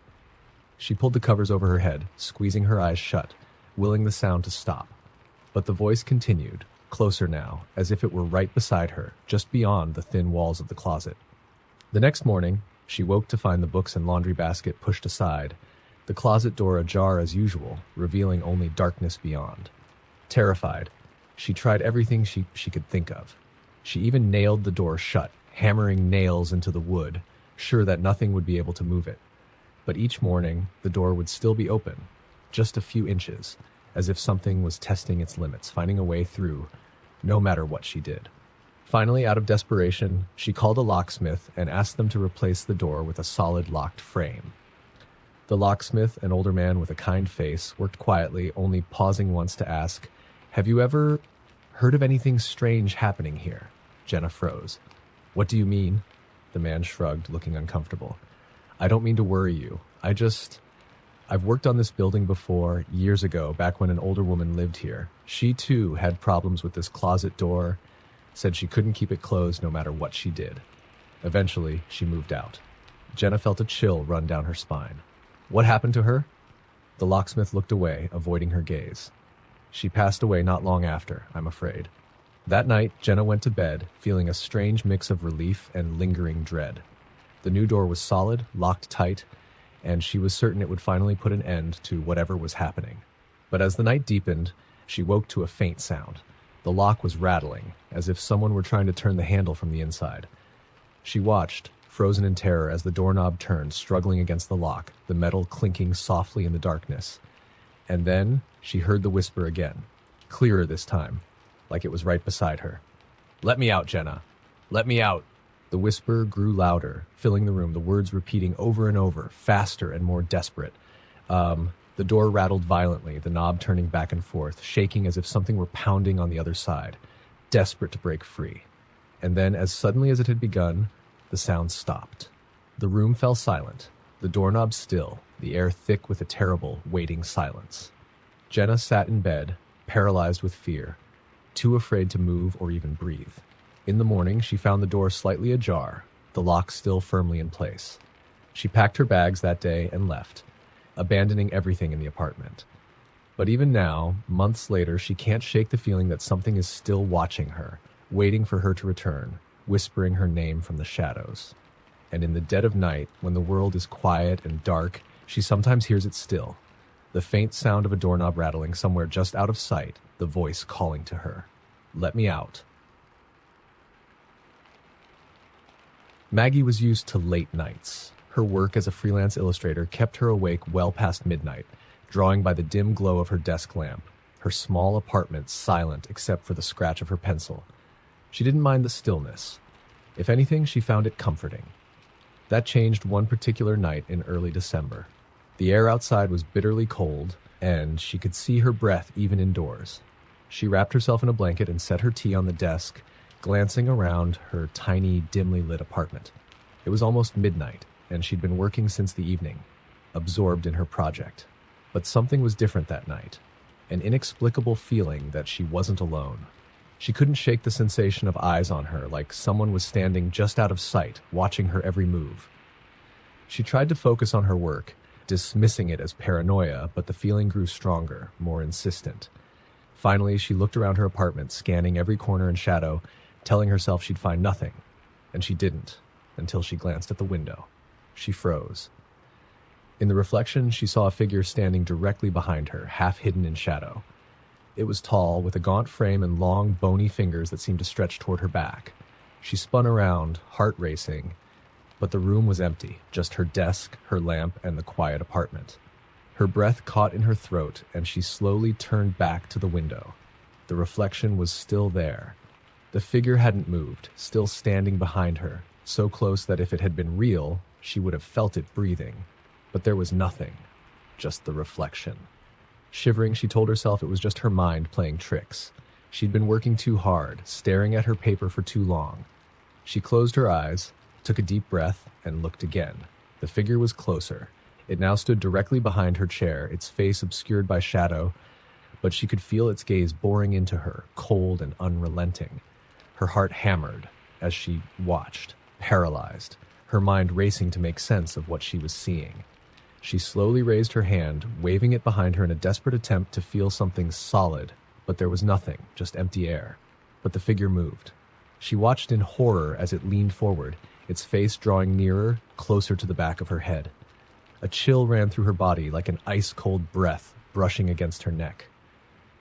She pulled the covers over her head, squeezing her eyes shut, willing the sound to stop. But the voice continued, closer now, as if it were right beside her, just beyond the thin walls of the closet. The next morning, she woke to find the books and laundry basket pushed aside, the closet door ajar as usual, revealing only darkness beyond. Terrified, she tried everything she could think of. She even nailed the door shut, hammering nails into the wood, sure that nothing would be able to move it. But each morning, the door would still be open, just a few inches, as if something was testing its limits, finding a way through, no matter what she did. Finally, out of desperation, she called a locksmith and asked them to replace the door with a solid locked frame. The locksmith, an older man with a kind face, worked quietly, only pausing once to ask, "Have you ever heard of anything strange happening here?" Jenna froze. "What do you mean?" The man shrugged, looking uncomfortable. "I don't mean to worry you. I've worked on this building before, years ago, back when an older woman lived here. She, too, had problems with this closet door, said she couldn't keep it closed no matter what she did. Eventually, she moved out." Jenna felt a chill run down her spine. "What happened to her?" The locksmith looked away, avoiding her gaze. "She passed away not long after, I'm afraid." That night, Jenna went to bed, feeling a strange mix of relief and lingering dread. The new door was solid, locked tight, and she was certain it would finally put an end to whatever was happening. But as the night deepened, she woke to a faint sound. The lock was rattling, as if someone were trying to turn the handle from the inside. She watched, frozen in terror, as the doorknob turned, struggling against the lock, the metal clinking softly in the darkness. And then she heard the whisper again, clearer this time, like it was right beside her. "Let me out, Jenna. Let me out." The whisper grew louder, filling the room, the words repeating over and over, faster and more desperate. The door rattled violently, the knob turning back and forth, shaking as if something were pounding on the other side, desperate to break free. And then, as suddenly as it had begun, the sound stopped. The room fell silent, the doorknob still, the air thick with a terrible, waiting silence. Jenna sat in bed, paralyzed with fear, too afraid to move or even breathe. In the morning, she found the door slightly ajar, the lock still firmly in place. She packed her bags that day and left, abandoning everything in the apartment. But even now, months later, she can't shake the feeling that something is still watching her, waiting for her to return, whispering her name from the shadows. And in the dead of night, when the world is quiet and dark, she sometimes hears it still, the faint sound of a doorknob rattling somewhere just out of sight, the voice calling to her, "Let me out." Maggie was used to late nights. Her work as a freelance illustrator kept her awake well past midnight, drawing by the dim glow of her desk lamp, her small apartment silent except for the scratch of her pencil. She didn't mind the stillness. If anything, she found it comforting. That changed one particular night in early December. The air outside was bitterly cold, and she could see her breath even indoors. She wrapped herself in a blanket and set her tea on the desk, glancing around her tiny, dimly lit apartment. It was almost midnight, and she'd been working since the evening, absorbed in her project. But something was different that night, an inexplicable feeling that she wasn't alone. She couldn't shake the sensation of eyes on her, like someone was standing just out of sight, watching her every move. She tried to focus on her work, dismissing it as paranoia, but the feeling grew stronger, more insistent. Finally, she looked around her apartment, scanning every corner and shadow, telling herself she'd find nothing. And she didn't, until she glanced at the window. She froze. In the reflection, she saw a figure standing directly behind her, half hidden in shadow. It was tall, with a gaunt frame and long, bony fingers that seemed to stretch toward her back. She spun around, heart racing, but the room was empty, just her desk, her lamp, and the quiet apartment. Her breath caught in her throat, and she slowly turned back to the window. The reflection was still there. The figure hadn't moved, still standing behind her, so close that if it had been real, she would have felt it breathing. But there was nothing, just the reflection. Shivering, she told herself it was just her mind playing tricks. She'd been working too hard, staring at her paper for too long. She closed her eyes, took a deep breath, and looked again. The figure was closer. It now stood directly behind her chair, its face obscured by shadow, but she could feel its gaze boring into her, cold and unrelenting. Her heart hammered. as she watched, paralyzed, her mind racing to make sense of what she was seeing. She slowly raised her hand, waving it behind her in a desperate attempt to feel something solid, but there was nothing, just empty air. But the figure moved. She watched in horror as it leaned forward, its face drawing nearer, closer to the back of her head. A chill ran through her body like an ice-cold breath brushing against her neck.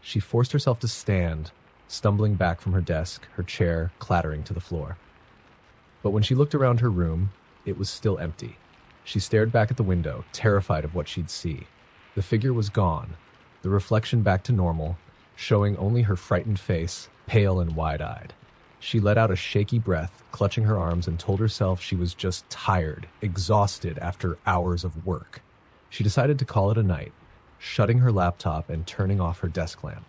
She forced herself to stand, stumbling back from her desk, her chair clattering to the floor. But when she looked around her room, it was still empty. She stared back at the window, terrified of what she'd see. The figure was gone, the reflection back to normal, showing only her frightened face, pale and wide-eyed. She let out a shaky breath, clutching her arms, and told herself she was just tired, exhausted after hours of work. She decided to call it a night, shutting her laptop and turning off her desk lamp.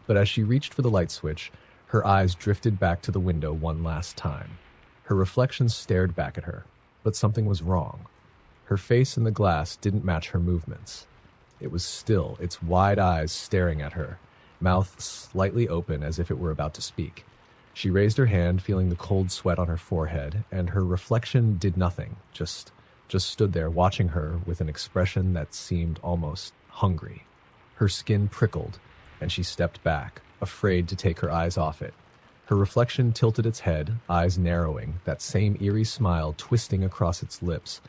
But as she reached for the light switch, her eyes drifted back to the window one last time. Her reflection stared back at her, but something was wrong. Her face in the glass didn't match her movements. It was still, its wide eyes staring at her, mouth slightly open as if it were about to speak. She raised her hand, feeling the cold sweat on her forehead, and her reflection did nothing, just stood there watching her with an expression that seemed almost hungry. Her skin prickled, and she stepped back, afraid to take her eyes off it. Her reflection tilted its head, eyes narrowing, that same eerie smile twisting across its lips.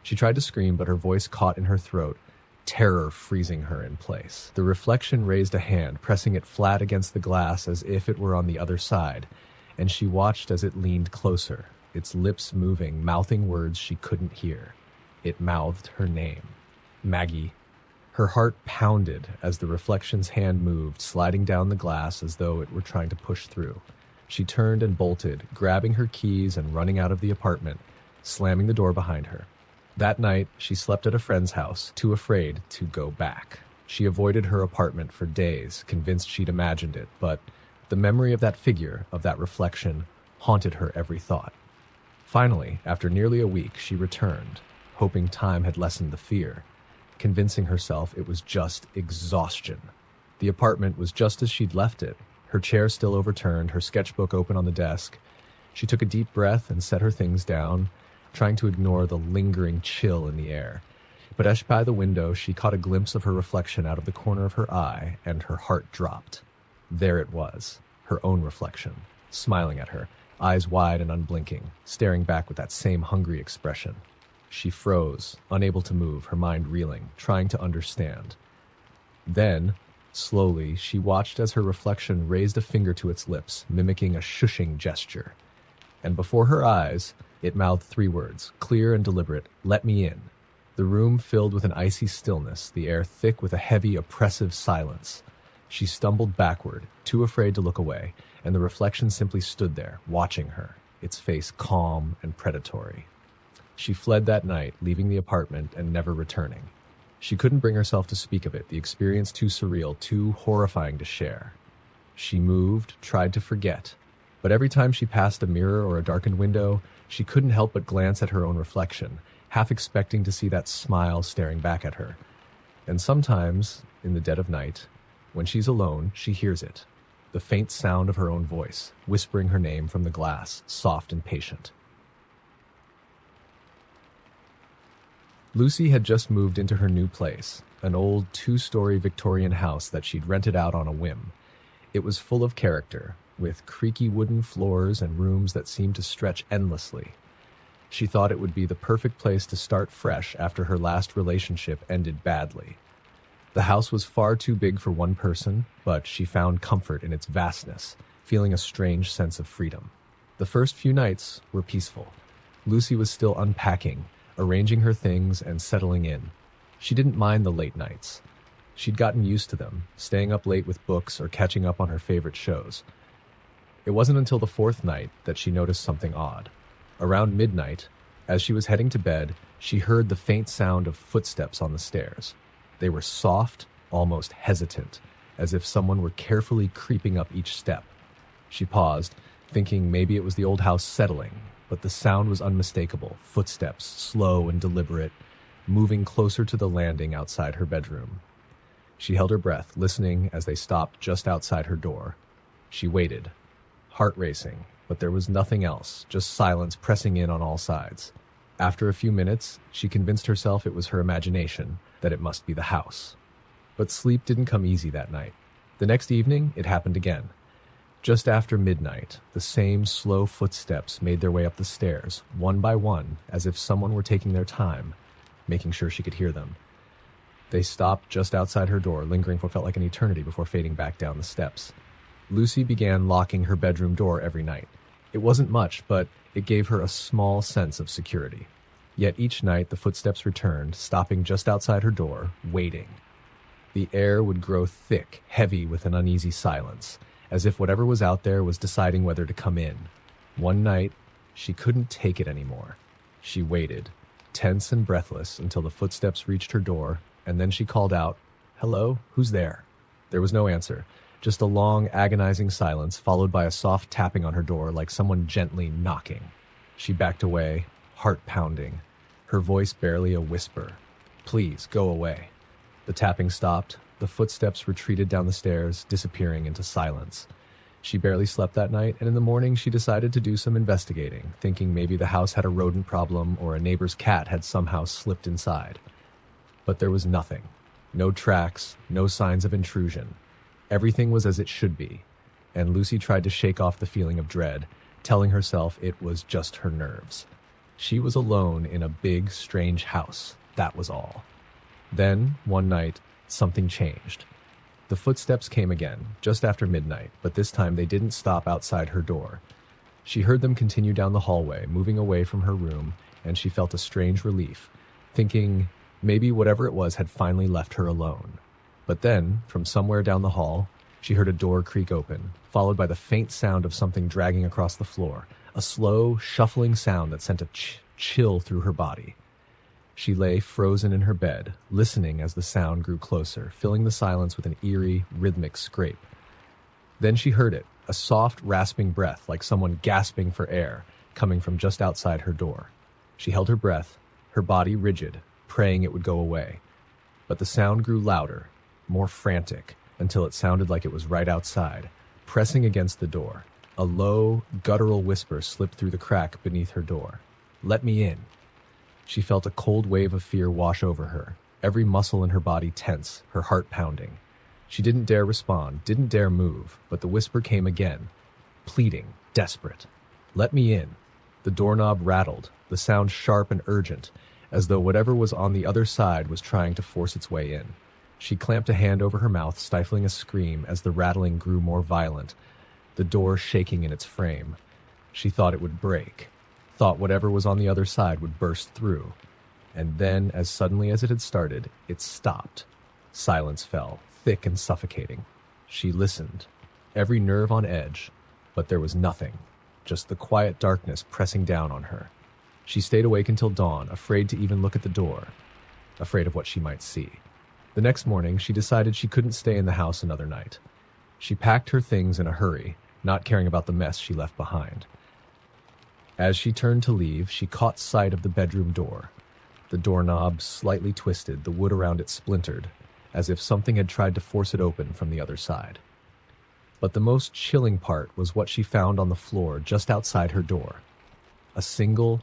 She tried to scream, but her voice caught in her throat, terror freezing her in place. The reflection raised a hand, pressing it flat against the glass as if it were on the other side, and she watched as it leaned closer, its lips moving, mouthing words she couldn't hear. It mouthed her name. Maggie. Her heart pounded as the reflection's hand moved, sliding down the glass as though it were trying to push through. She turned and bolted, grabbing her keys and running out of the apartment, slamming the door behind her. That night, she slept at a friend's house, too afraid to go back. She avoided her apartment for days, convinced she'd imagined it, but the memory of that figure, of that reflection, haunted her every thought. Finally, after nearly a week, she returned, hoping time had lessened the fear, convincing herself it was just exhaustion. The apartment was just as she'd left it, her chair still overturned, her sketchbook open on the desk. She took a deep breath and set her things down, trying to ignore the lingering chill in the air. But as by the window, she caught a glimpse of her reflection out of the corner of her eye, and her heart dropped. There it was, her own reflection, smiling at her, eyes wide and unblinking, staring back with that same hungry expression. She froze, unable to move, her mind reeling, trying to understand. Then, slowly, she watched as her reflection raised a finger to its lips, mimicking a shushing gesture. And before her eyes, it mouthed 3 words, clear and deliberate, "Let me in." The room filled with an icy stillness, the air thick with a heavy, oppressive silence. She stumbled backward, too afraid to look away, and the reflection simply stood there, watching her, its face calm and predatory. She fled that night, leaving the apartment and never returning. She couldn't bring herself to speak of it, the experience too surreal, too horrifying to share. She moved, tried to forget, but every time she passed a mirror or a darkened window, she couldn't help but glance at her own reflection, half expecting to see that smile staring back at her. And sometimes, in the dead of night, when she's alone, she hears it, the faint sound of her own voice, whispering her name from the glass, soft and patient. Lucy had just moved into her new place, an old 2-story Victorian house that she'd rented out on a whim. It was full of character, with creaky wooden floors and rooms that seemed to stretch endlessly. She thought it would be the perfect place to start fresh after her last relationship ended badly. The house was far too big for one person, but she found comfort in its vastness, feeling a strange sense of freedom. The first few nights were peaceful. Lucy was still unpacking, arranging her things and settling in. She didn't mind the late nights. She'd gotten used to them, staying up late with books or catching up on her favorite shows. It wasn't until the 4th night that she noticed something odd. Around midnight, as she was heading to bed, she heard the faint sound of footsteps on the stairs. They were soft, almost hesitant, as if someone were carefully creeping up each step. She paused, thinking maybe it was the old house settling, but the sound was unmistakable, footsteps, slow and deliberate, moving closer to the landing outside her bedroom. She held her breath, listening as they stopped just outside her door. She waited, heart racing, but there was nothing else, just silence pressing in on all sides. After a few minutes, she convinced herself it was her imagination, that it must be the house. But sleep didn't come easy that night. The next evening, it happened again. Just after midnight, the same slow footsteps made their way up the stairs, one by one, as if someone were taking their time, making sure she could hear them. They stopped just outside her door, lingering for what felt like an eternity before fading back down the steps. Lucy began locking her bedroom door every night. It wasn't much, but it gave her a small sense of security. Yet each night the footsteps returned, stopping just outside her door, waiting. The air would grow thick, heavy with an uneasy silence, as if whatever was out there was deciding whether to come in. One night, she couldn't take it anymore. She waited, tense and breathless, until the footsteps reached her door, and then she called out, "Hello, who's there?" There was no answer, just a long, agonizing silence, followed by a soft tapping on her door like someone gently knocking. She backed away, heart pounding, her voice barely a whisper. "Please, go away." The tapping stopped. The footsteps retreated down the stairs, disappearing into silence. She barely slept that night, and in the morning she decided to do some investigating, thinking maybe the house had a rodent problem or a neighbor's cat had somehow slipped inside. But there was nothing. No tracks, no signs of intrusion. Everything was as it should be, and Lucy tried to shake off the feeling of dread, telling herself it was just her nerves. She was alone in a big, strange house. That was all. Then, one night, something changed. The footsteps came again, just after midnight, but this time they didn't stop outside her door. She heard them continue down the hallway, moving away from her room, and she felt a strange relief, thinking maybe whatever it was had finally left her alone. But then, from somewhere down the hall, she heard a door creak open, followed by the faint sound of something dragging across the floor, a slow, shuffling sound that sent a chill through her body. She lay frozen in her bed, listening as the sound grew closer, filling the silence with an eerie, rhythmic scrape. Then she heard it, a soft, rasping breath, like someone gasping for air, coming from just outside her door. She held her breath, her body rigid, praying it would go away. But the sound grew louder, more frantic, until it sounded like it was right outside, pressing against the door. A low, guttural whisper slipped through the crack beneath her door. "Let me in." She felt a cold wave of fear wash over her, every muscle in her body tense, her heart pounding. She didn't dare respond, didn't dare move, but the whisper came again, pleading, desperate. "Let me in." The doorknob rattled, the sound sharp and urgent, as though whatever was on the other side was trying to force its way in. She clamped a hand over her mouth, stifling a scream as the rattling grew more violent, the door shaking in its frame. She thought it would break, thought whatever was on the other side would burst through. And then, as suddenly as it had started, it stopped. Silence fell, thick and suffocating. She listened, every nerve on edge, but there was nothing, just the quiet darkness pressing down on her. She stayed awake until dawn, afraid to even look at the door, afraid of what she might see. The next morning, she decided she couldn't stay in the house another night. She packed her things in a hurry, not caring about the mess she left behind. As she turned to leave, she caught sight of the bedroom door. The doorknob slightly twisted, the wood around it splintered, as if something had tried to force it open from the other side. But the most chilling part was what she found on the floor just outside her door. A single,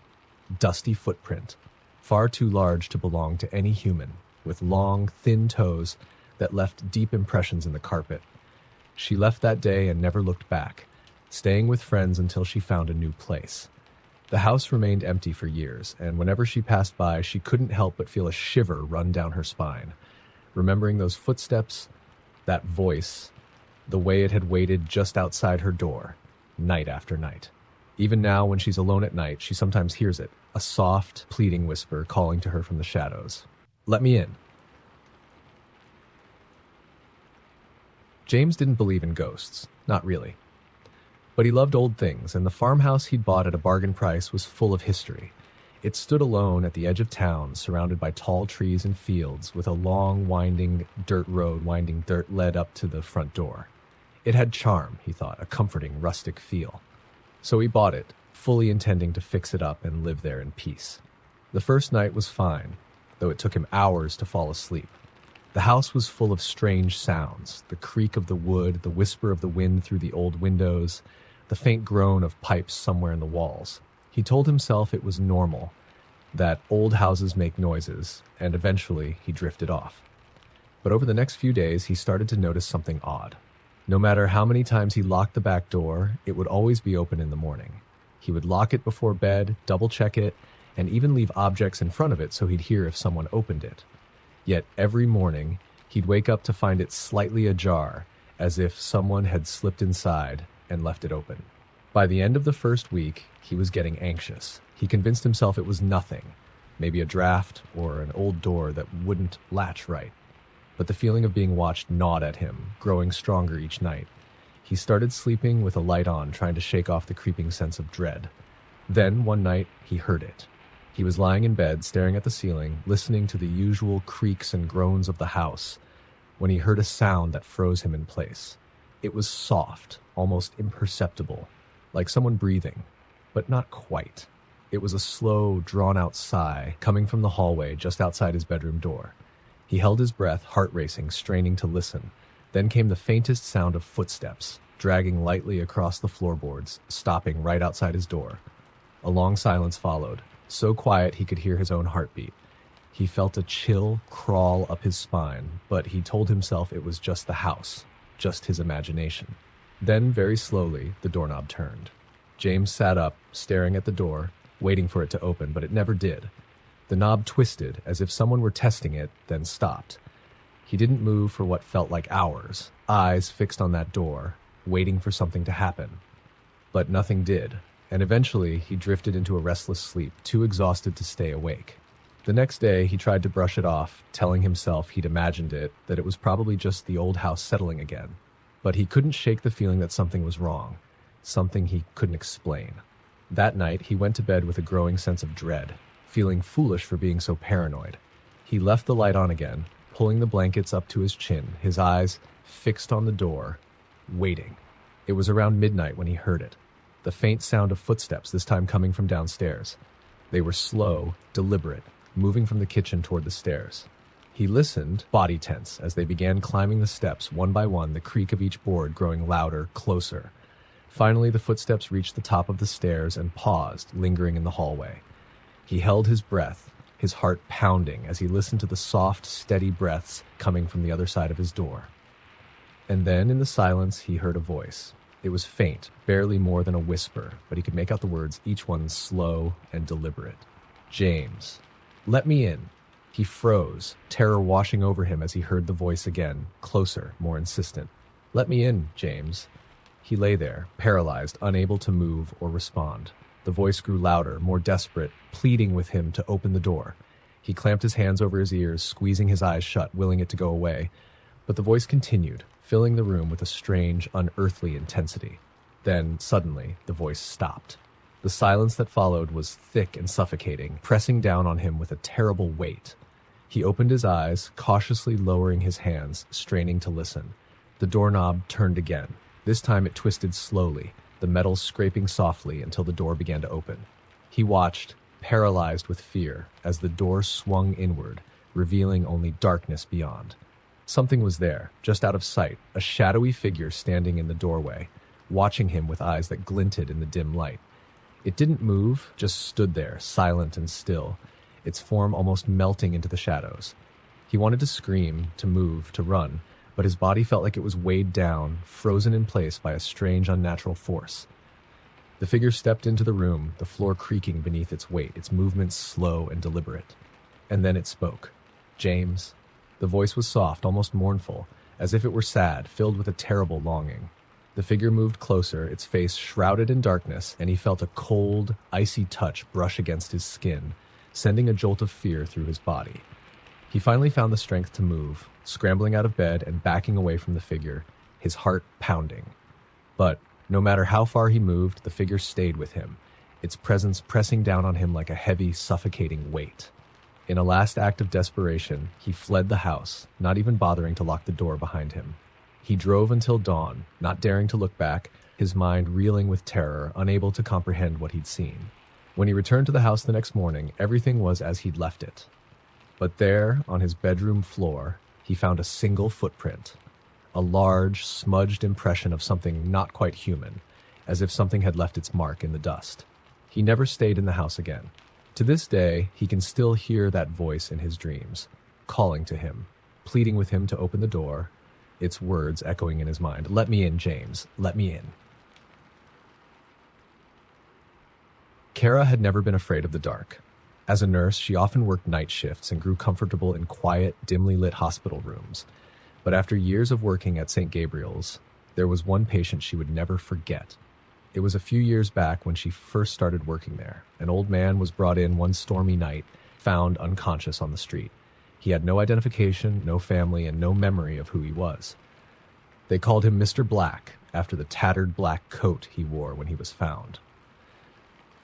dusty footprint, far too large to belong to any human, with long, thin toes that left deep impressions in the carpet. She left that day and never looked back, staying with friends until she found a new place. The house remained empty for years, and whenever she passed by, she couldn't help but feel a shiver run down her spine, remembering those footsteps, that voice, the way it had waited just outside her door, night after night. Even now, when she's alone at night, she sometimes hears it, a soft, pleading whisper calling to her from the shadows. "Let me in." James didn't believe in ghosts, not really. But he loved old things, and the farmhouse he'd bought at a bargain price was full of history. It stood alone at the edge of town, surrounded by tall trees and fields, with a long, winding dirt road winding dirt led up to the front door. It had charm, he thought, a comforting, rustic feel. So he bought it, fully intending to fix it up and live there in peace. The first night was fine, though it took him hours to fall asleep. The house was full of strange sounds, the creak of the wood, the whisper of the wind through the old windows, the faint groan of pipes somewhere in the walls. He told himself it was normal, that old houses make noises, and eventually he drifted off. But over the next few days, he started to notice something odd. No matter how many times he locked the back door, it would always be open in the morning. He would lock it before bed, double-check it, and even leave objects in front of it so he'd hear if someone opened it. Yet every morning, he'd wake up to find it slightly ajar, as if someone had slipped inside and left it open. By the end of the first week, he was getting anxious. He convinced himself it was nothing, maybe a draft or an old door that wouldn't latch right. But the feeling of being watched gnawed at him, growing stronger each night. He started sleeping with a light on, trying to shake off the creeping sense of dread. Then, one night, he heard it. He was lying in bed, staring at the ceiling, listening to the usual creaks and groans of the house, when he heard a sound that froze him in place. It was soft, almost imperceptible, like someone breathing, but not quite. It was a slow, drawn-out sigh coming from the hallway just outside his bedroom door. He held his breath, heart racing, straining to listen. Then came the faintest sound of footsteps, dragging lightly across the floorboards, stopping right outside his door. A long silence followed, so quiet he could hear his own heartbeat. He felt a chill crawl up his spine, but he told himself it was just the house, just his imagination. Then, very slowly, the doorknob turned. James sat up, staring at the door, waiting for it to open, but it never did. The knob twisted, as if someone were testing it, then stopped. He didn't move for what felt like hours, eyes fixed on that door, waiting for something to happen. But nothing did, and eventually he drifted into a restless sleep, too exhausted to stay awake. The next day, he tried to brush it off, telling himself he'd imagined it, that it was probably just the old house settling again. But he couldn't shake the feeling that something was wrong, something he couldn't explain. That night, he went to bed with a growing sense of dread, feeling foolish for being so paranoid. He left the light on again, pulling the blankets up to his chin, his eyes fixed on the door, waiting. It was around midnight when he heard it. The faint sound of footsteps, this time coming from downstairs. They were slow, deliberate, moving from the kitchen toward the stairs. He listened, body tense, as they began climbing the steps one by one, the creak of each board growing louder, closer. Finally, the footsteps reached the top of the stairs and paused, lingering in the hallway. He held his breath, his heart pounding as he listened to the soft, steady breaths coming from the other side of his door. And then, in the silence, he heard a voice. It was faint, barely more than a whisper, but he could make out the words, each one slow and deliberate. James. Let me in. He froze, terror washing over him as he heard the voice again, closer, more insistent. Let me in, James. He lay there, paralyzed, unable to move or respond. The voice grew louder, more desperate, pleading with him to open the door. He clamped his hands over his ears, squeezing his eyes shut, willing it to go away. But the voice continued, filling the room with a strange, unearthly intensity. Then, suddenly, the voice stopped. The silence that followed was thick and suffocating, pressing down on him with a terrible weight. He opened his eyes, cautiously lowering his hands, straining to listen. The doorknob turned again. This time it twisted slowly, the metal scraping softly until the door began to open. He watched, paralyzed with fear, as the door swung inward, revealing only darkness beyond. Something was there, just out of sight, a shadowy figure standing in the doorway, watching him with eyes that glinted in the dim light. It didn't move, just stood there, silent and still, its form almost melting into the shadows. He wanted to scream, to move, to run, but his body felt like it was weighed down, frozen in place by a strange, unnatural force. The figure stepped into the room, the floor creaking beneath its weight, its movements slow and deliberate. And then it spoke. James. The voice was soft, almost mournful, as if it were sad, filled with a terrible longing. The figure moved closer, its face shrouded in darkness, and he felt a cold, icy touch brush against his skin, sending a jolt of fear through his body. He finally found the strength to move, scrambling out of bed and backing away from the figure, his heart pounding. But no matter how far he moved, the figure stayed with him, its presence pressing down on him like a heavy, suffocating weight. In a last act of desperation, he fled the house, not even bothering to lock the door behind him. He drove until dawn, not daring to look back, his mind reeling with terror, unable to comprehend what he'd seen. When he returned to the house the next morning, everything was as he'd left it. But there, on his bedroom floor, he found a single footprint, a large, smudged impression of something not quite human, as if something had left its mark in the dust. He never stayed in the house again. To this day, he can still hear that voice in his dreams, calling to him, pleading with him to open the door, its words echoing in his mind, "Let me in, James, let me in." Kara had never been afraid of the dark. As a nurse, she often worked night shifts and grew comfortable in quiet, dimly lit hospital rooms. But after years of working at St. Gabriel's, there was one patient she would never forget. It was a few years back when she first started working there. An old man was brought in one stormy night, found unconscious on the street. He had no identification, no family, and no memory of who he was. They called him Mr. Black, after the tattered black coat he wore when he was found.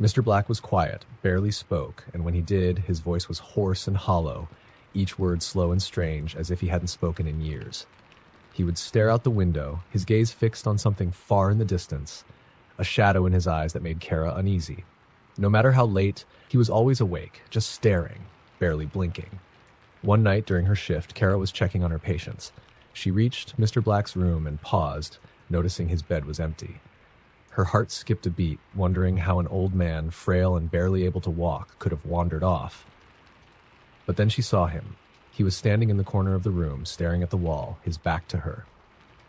Mr. Black was quiet, barely spoke, and when he did, his voice was hoarse and hollow, each word slow and strange, as if he hadn't spoken in years. He would stare out the window, his gaze fixed on something far in the distance, a shadow in his eyes that made Kara uneasy. No matter how late, he was always awake, just staring, barely blinking. One night during her shift, Kara was checking on her patients. She reached Mr. Black's room and paused, noticing his bed was empty. Her heart skipped a beat, wondering how an old man, frail and barely able to walk, could have wandered off. But then she saw him. He was standing in the corner of the room, staring at the wall, his back to her.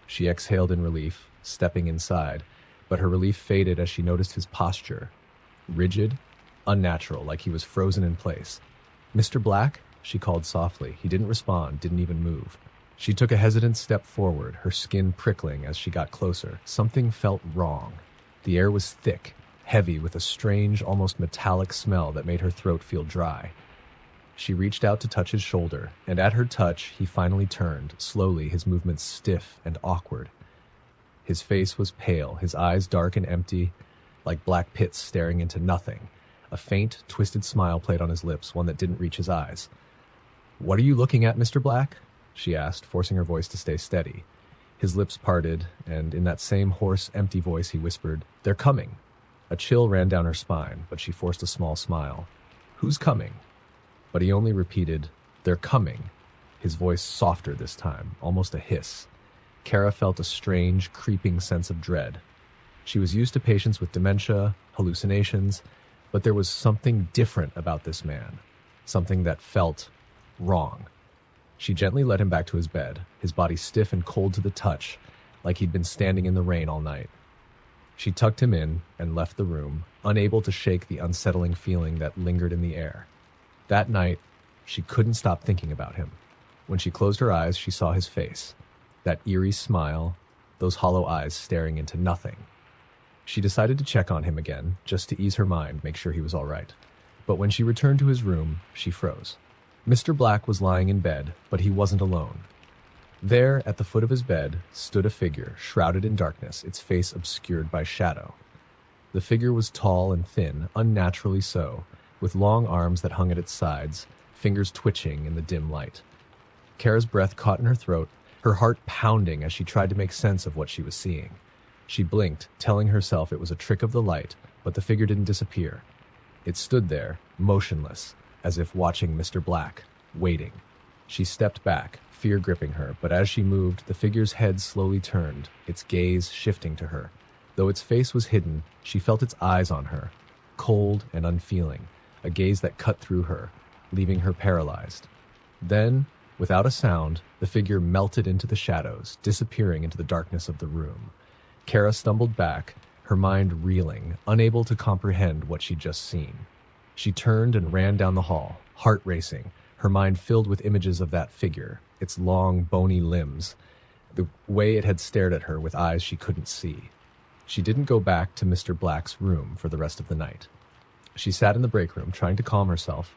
She exhaled in relief, stepping inside, but her relief faded as she noticed his posture. Rigid, unnatural, like he was frozen in place. "Mr. Black?" she called softly. He didn't respond, didn't even move. She took a hesitant step forward, her skin prickling as she got closer. Something felt wrong. The air was thick, heavy, with a strange, almost metallic smell that made her throat feel dry. She reached out to touch his shoulder, and at her touch, he finally turned, slowly, his movements stiff and awkward. His face was pale, his eyes dark and empty, like black pits staring into nothing. A faint, twisted smile played on his lips, one that didn't reach his eyes. "What are you looking at, Mr. Black?" she asked, forcing her voice to stay steady. His lips parted, and in that same hoarse, empty voice he whispered, "They're coming." A chill ran down her spine, but she forced a small smile. "Who's coming?" But he only repeated, "They're coming," his voice softer this time, almost a hiss. Kara felt a strange, creeping sense of dread. She was used to patients with dementia, hallucinations, but there was something different about this man, something that felt wrong. She gently led him back to his bed, his body stiff and cold to the touch, like he'd been standing in the rain all night. She tucked him in and left the room, unable to shake the unsettling feeling that lingered in the air. That night, she couldn't stop thinking about him. When she closed her eyes, she saw his face, that eerie smile, those hollow eyes staring into nothing. She decided to check on him again, just to ease her mind, make sure he was all right. But when she returned to his room, she froze. Mr. Black was lying in bed, but he wasn't alone. There, at the foot of his bed, stood a figure, shrouded in darkness, its face obscured by shadow. The figure was tall and thin, unnaturally so, with long arms that hung at its sides, fingers twitching in the dim light. Kara's breath caught in her throat, her heart pounding as she tried to make sense of what she was seeing. She blinked, telling herself it was a trick of the light, but the figure didn't disappear. It stood there, motionless, as if watching Mr. Black, waiting. She stepped back, fear gripping her, but as she moved, the figure's head slowly turned, its gaze shifting to her. Though its face was hidden, she felt its eyes on her, cold and unfeeling, a gaze that cut through her, leaving her paralyzed. Then, without a sound, the figure melted into the shadows, disappearing into the darkness of the room. Kara stumbled back, her mind reeling, unable to comprehend what she'd just seen. She turned and ran down the hall, heart racing, her mind filled with images of that figure, its long, bony limbs, the way it had stared at her with eyes she couldn't see. She didn't go back to Mr. Black's room for the rest of the night. She sat in the break room, trying to calm herself,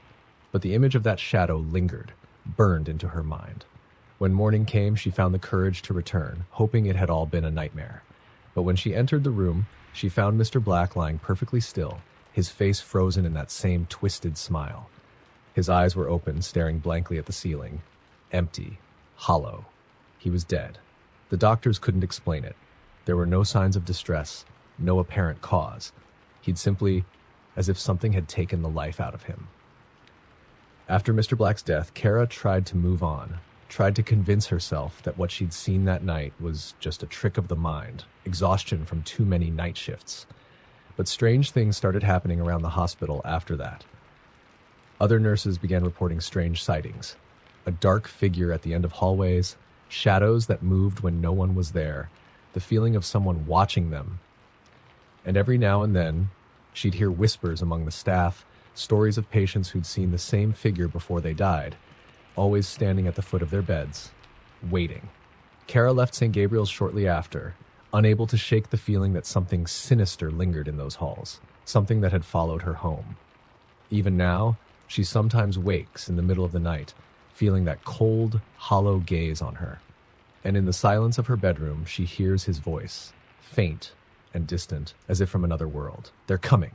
but the image of that shadow lingered, burned into her mind. When morning came, she found the courage to return, hoping it had all been a nightmare. But when she entered the room, she found Mr. Black lying perfectly still, his face frozen in that same twisted smile. His eyes were open, staring blankly at the ceiling, empty, hollow. He was dead. The doctors couldn't explain it. There were no signs of distress, no apparent cause. He'd simply, as if something had taken the life out of him. After Mr. Black's death, Kara tried to move on, tried to convince herself that what she'd seen that night was just a trick of the mind, exhaustion from too many night shifts. But strange things started happening around the hospital after that. Other nurses began reporting strange sightings. A dark figure at the end of hallways, shadows that moved when no one was there, the feeling of someone watching them. And every now and then, she'd hear whispers among the staff, stories of patients who'd seen the same figure before they died, always standing at the foot of their beds, waiting. Kara left St. Gabriel's shortly after, unable to shake the feeling that something sinister lingered in those halls, something that had followed her home. Even now, she sometimes wakes in the middle of the night, feeling that cold, hollow gaze on her. And in the silence of her bedroom, she hears his voice, faint and distant, as if from another world. They're coming.